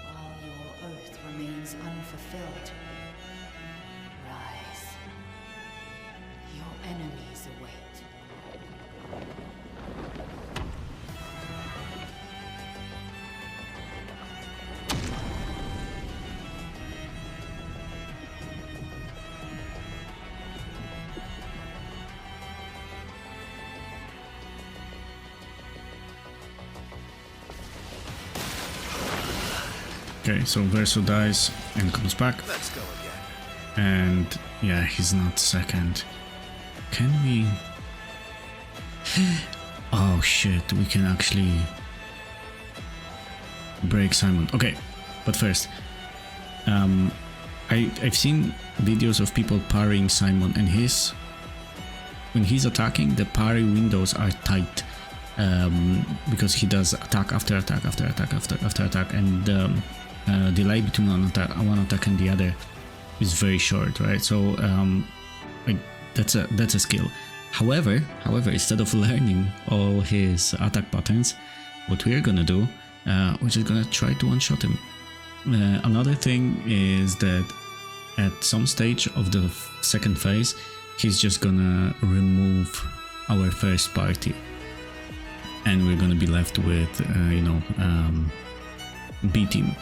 While your oath remains unfulfilled, rise. Your enemies await. Okay, so Verso dies and comes back. Let's go again. And yeah, he's not second. Can we... Oh shit, we can actually break Simon. Okay, but first, I've seen videos of people parrying Simon, and when he's attacking, the parry windows are tight, because he does attack after attack after attack after attack, and delay between one attack and the other is very short, right? So that's a skill. However, instead of learning all his attack patterns, what we're gonna do, we're just gonna try to one-shot him. Another thing is that at some stage of the second phase, he's just gonna remove our first party, and we're gonna be left with B team,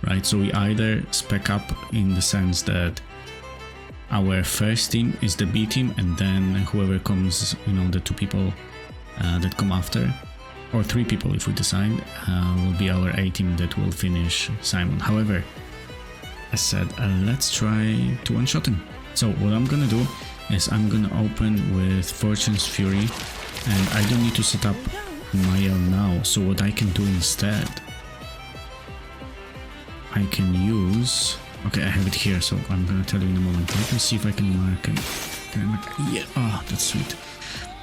right? So we either spec up in the sense that our first team is the B team, and then whoever comes, the two people that come after, or three people if we decide, will be our A team that will finish Simon. However, as said, let's try to one-shot him. So what I'm gonna do is I'm gonna open with Fortune's Fury, and I don't need to set up Mael now. So what I can do instead, I can use... Okay, I have it here, so I'm gonna tell you in a moment. Let me see if I can mark him. Can I mark? Yeah, oh, that's sweet.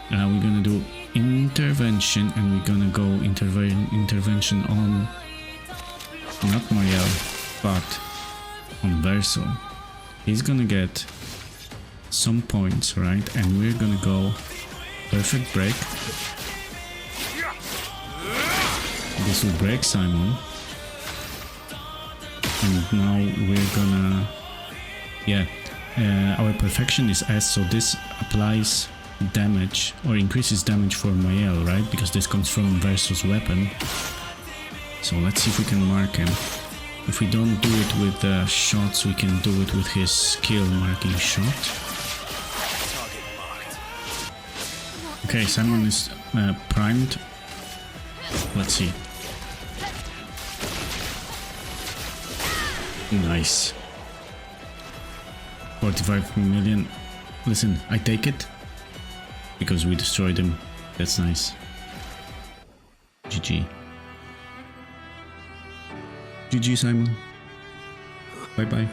We're gonna do intervention, and we're gonna go intervention on not Mariel, but on Verso. He's gonna get some points, right? And we're gonna go perfect break. This will break Simon. And now we're gonna... Yeah, our perfection is S, so this applies damage or increases damage for Mael, right? Because this comes from Verso's weapon. So let's see if we can mark him. If we don't do it with the shots, we can do it with his skill marking shot. Okay, Simon is primed. Let's see. Nice. 45 million. Listen, I take it because we destroyed him. That's nice. GG. GG, Simon. Bye bye.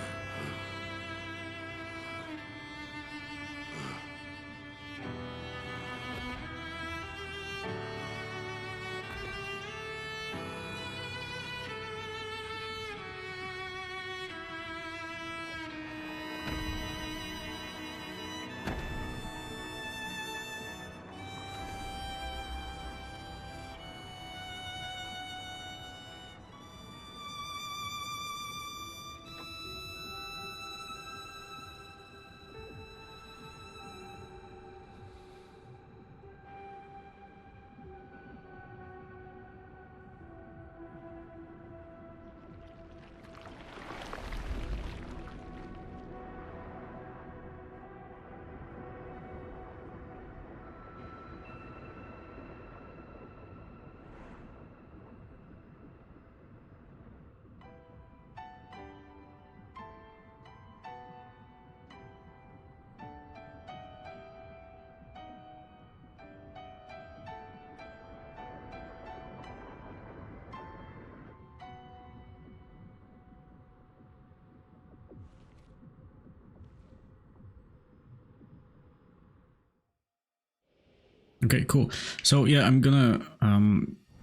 Okay, cool. So yeah, I'm gonna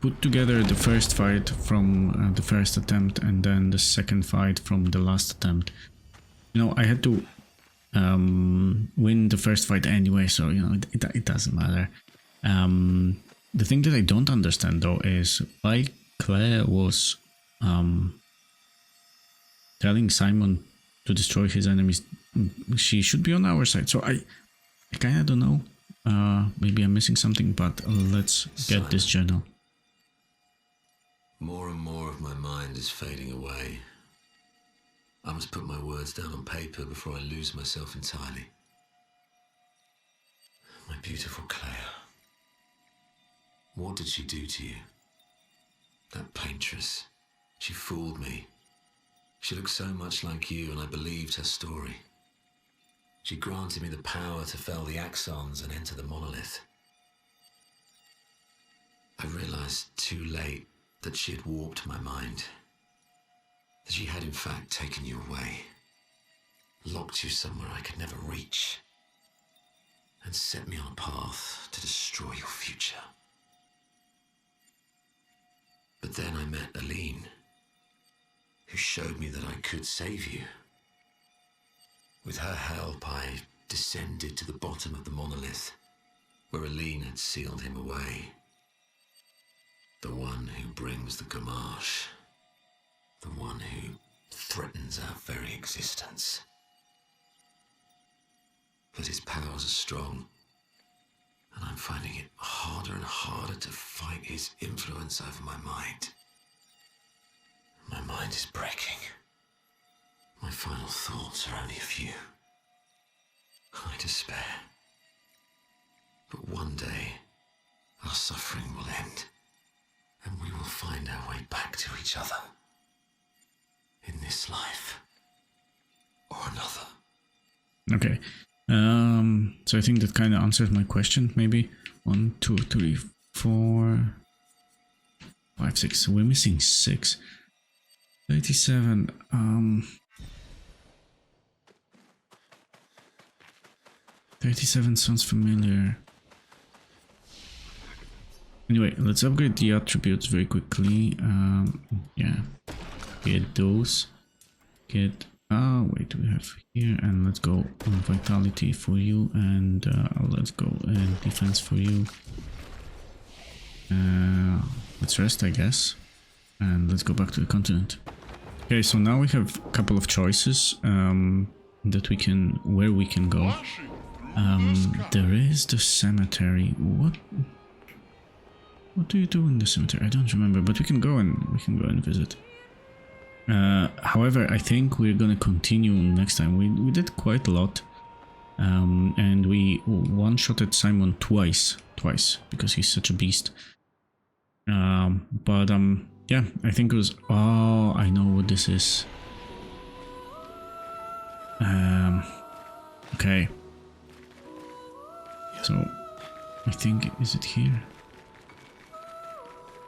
put together the first fight from the first attempt and then the second fight from the last attempt. You know, I had to win the first fight anyway, so you know it doesn't matter. The thing that I don't understand though is why Claire was telling Simon to destroy his enemies. She should be on our side, so I kind of don't know. Maybe I'm missing something, but let's get this journal. More and more of my mind is fading away. I must put my words down on paper before I lose myself entirely. My beautiful Claire. What did she do to you? That paintress. She fooled me. She looked so much like you, and I believed her story. She granted me the power to fell the axons and enter the monolith. I realized too late that she had warped my mind. That she had in fact taken you away, locked you somewhere I could never reach, and set me on a path to destroy your future. But then I met Aline, who showed me that I could save you. With her help, I descended to the bottom of the monolith, where Aline had sealed him away. The one who brings the Gamache. The one who threatens our very existence. But his powers are strong, and I'm finding it harder and harder to fight his influence over my mind. My mind is breaking. My final thoughts are only a few. I despair. But one day, our suffering will end, and we will find our way back to each other. In this life, or another. Okay. So I think that kind of answers my question, maybe. 1, 2, 3, 4, 5, 6. We're missing 6. 37. 37 sounds familiar. Anyway, let's upgrade the attributes very quickly. Yeah. Get those. Get... wait, we have here. And let's go on vitality for you. And let's go defense for you. Let's rest, I guess. And let's go back to the continent. Okay, so now we have a couple of choices that we can... where we can go. There is the cemetery. What do you do in the cemetery? I don't remember, but we can go and visit. However, I think we're gonna continue next time. We did quite a lot, and we one-shotted Simon twice because he's such a beast. Yeah, I think it was. Oh, I know what this is. Okay. So, I think, is it here?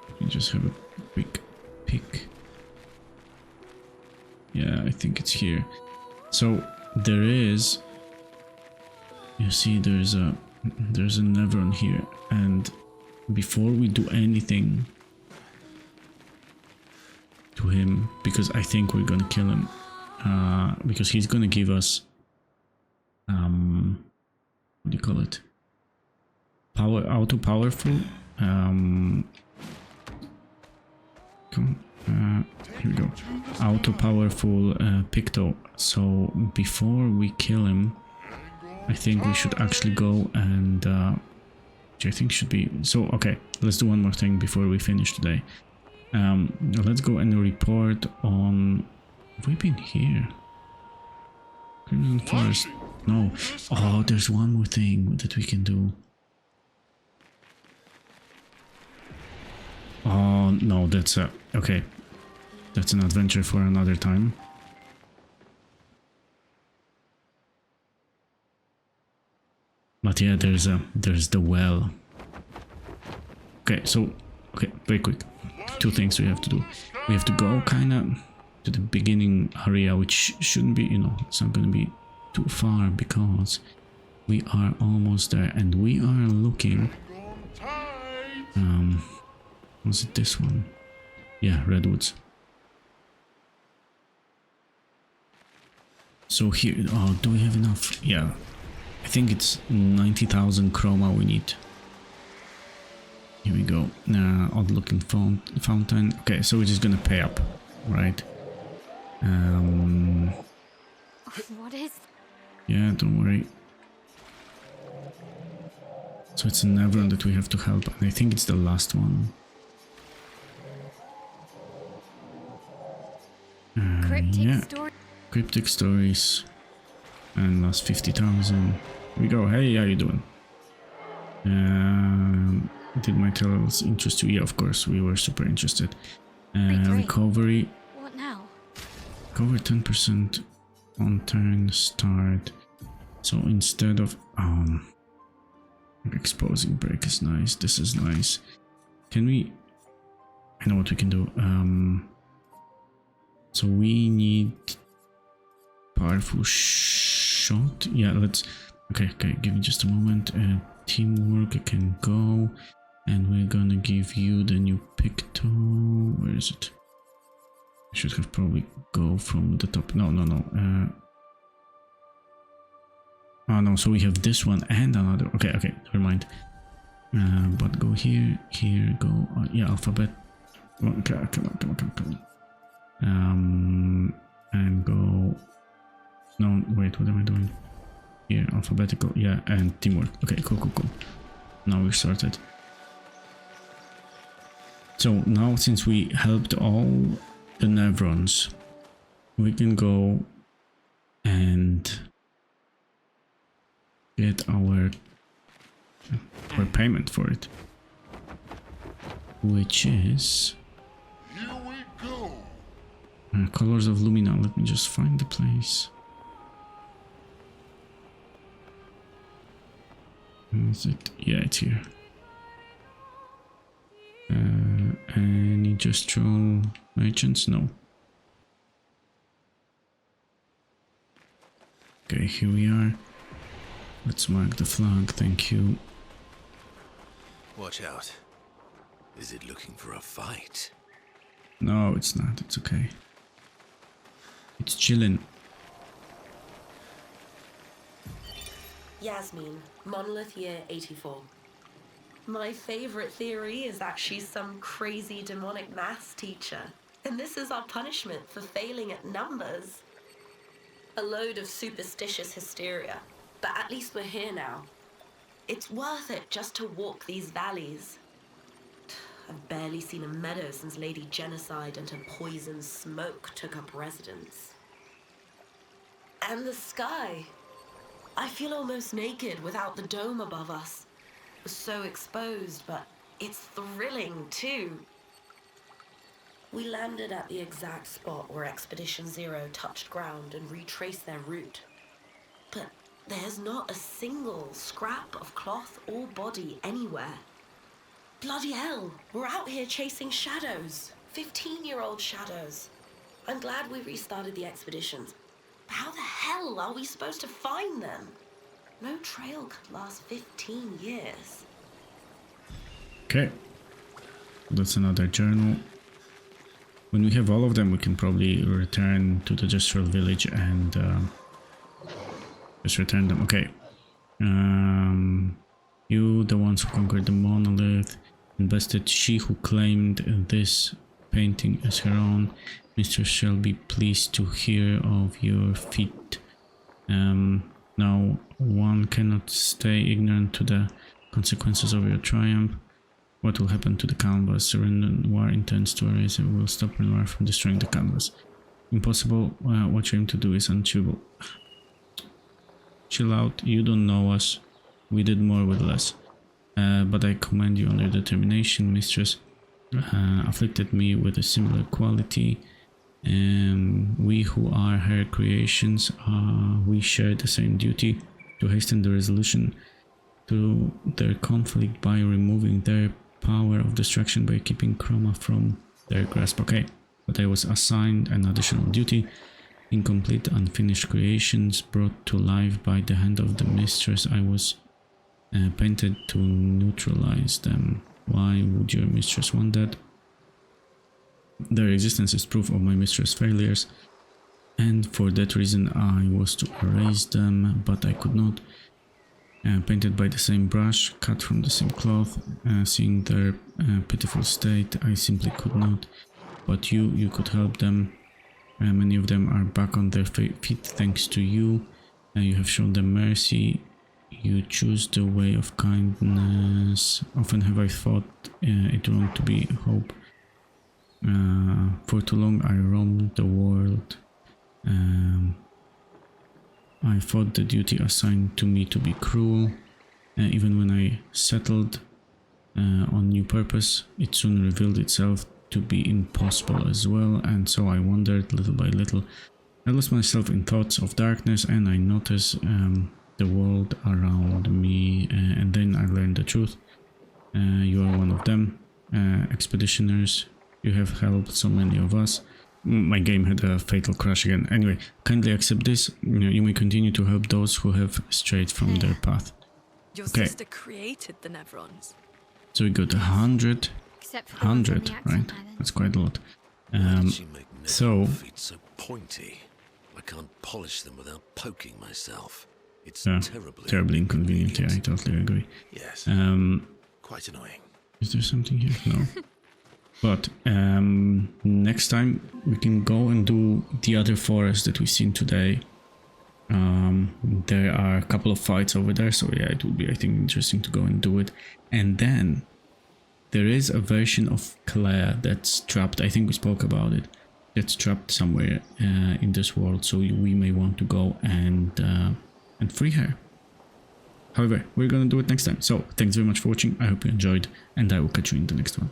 Let me just have a quick peek. Yeah, I think it's here. So, there is... You see, there's a Nevron here. And before we do anything to him, because I think we're gonna kill him. Because he's gonna give us... what do you call it? Auto-powerful. Here we go. Auto-powerful Picto. So before we kill him, I think we should actually go and which I think should be... So, okay, let's do one more thing before we finish today. Let's go and report on... Have we been here? Crimson Forest. No. Oh, there's one more thing that we can do. Oh, no, that's a... Okay. That's an adventure for another time. But yeah, there's the well. Okay, so... Okay, very quick. 2 things we have to do. We have to go kinda to the beginning area, which shouldn't be, you know, it's not gonna be too far because we are almost there, and we are looking Was it this one? Yeah, redwoods. So here, oh, do we have enough? Yeah, I think it's 90,000 chroma we need. Here we go. Odd looking fountain. Okay, so we're just gonna pay up, right? What is? Yeah, don't worry. So it's an Everon that we have to help, and I think it's the last one. Yeah, cryptic stories, and last 50,000. Here we go. Hey, how you doing? Did my tales interest you? Yeah, of course, we were super interested. Recovery. What now? Recover 10% on turn start. So instead of exposing break is nice. This is nice. Can we? I know what we can do. So we need powerful shot. Yeah, let's. Okay, give me just a moment. Teamwork, I can go, and we're gonna give you the new picto. Where is it? I should have probably go from the top. No. Oh no, so we have this one and another. Okay, never mind. But go here, go. Yeah, alphabet. Okay, come on. And go. No, wait, what am I doing? Here, alphabetical, yeah, and teamwork. Okay, cool. Now we started. So now, since we helped all the Nevrons, we can go and get our payment for it, which is Here we go. Colors of Lumina. Let me just find the place. Is it? Yeah, it's here. Any gestural merchants? No. Okay, here we are. Let's mark the flag, thank you. Watch out. Is it looking for a fight? No, it's not, it's okay. It's chillin'. Yasmin, Monolith Year 84. My favorite theory is that she's some crazy demonic maths teacher, and this is our punishment for failing at numbers. A load of superstitious hysteria, but at least we're here now. It's worth it just to walk these valleys. I've barely seen a meadow since Lady Genocide and her poison smoke took up residence. And the sky. I feel almost naked without the dome above us. So exposed, but it's thrilling too. We landed at the exact spot where Expedition Zero touched ground and retraced their route. But there's not a single scrap of cloth or body anywhere. Bloody hell, we're out here chasing shadows. 15-year-old shadows. I'm glad we restarted the expeditions. How the hell are we supposed to find them? No trail could last 15 years. Okay. That's another journal. When we have all of them, we can probably return to the Gestural village and just return them. Okay. You, the ones who conquered the monolith, invested she who claimed this painting as her own. Mistress shall be pleased to hear of your feat. Now, one cannot stay ignorant to the consequences of your triumph. What will happen to the canvas? Renoir intends to erase it. Will stop Renoir from destroying the canvas. Impossible. What you aim to do is unachievable. Chill out. You don't know us. We did more with less. But I commend you on your determination. Mistress afflicted me with a similar quality. We who are her creations, we share the same duty to hasten the resolution to their conflict by removing their power of destruction by keeping Chroma from their grasp. Okay, but I was assigned an additional duty. Incomplete, unfinished creations brought to life by the hand of the mistress. I was painted to neutralize them. Why would your mistress want that? Their existence is proof of my mistress' failures, and for that reason I was to erase them, but I could not. Painted by the same brush, cut from the same cloth, seeing their pitiful state, I simply could not. But you could help them. Many of them are back on their feet thanks to you. You have shown them mercy. You choose the way of kindness. Often have I thought it wrong to be hope. For too long I roamed the world. I thought the duty assigned to me to be cruel. Even when I settled on new purpose, it soon revealed itself to be impossible as well, and so I wandered little by little. I lost myself in thoughts of darkness, and I noticed the world around me, and then I learned the truth. You are one of them, expeditioners. You have helped so many of us. My game had a fatal crash again. Anyway, kindly accept this. You may continue to help those who have strayed from their path. Your Okay. sister created the Nevrons. So we got 100, Except for the ones on 100, the right? accent island. That's quite a lot. Why did she make so- feet so pointy? I can't polish them without poking myself. It's terribly inconvenient. Yeah, I totally agree. Yes. Quite annoying. Is there something here? No. But next time we can go and do the other forest that we've seen today. There are a couple of fights over there, so yeah, it would be, I think, interesting to go and do it. And then there is a version of Clair that's trapped. I think we spoke about it. That's trapped somewhere in this world, so we may want to go and free her. However, we're gonna do it next time. So thanks very much for watching. I hope you enjoyed, and I will catch you in the next one.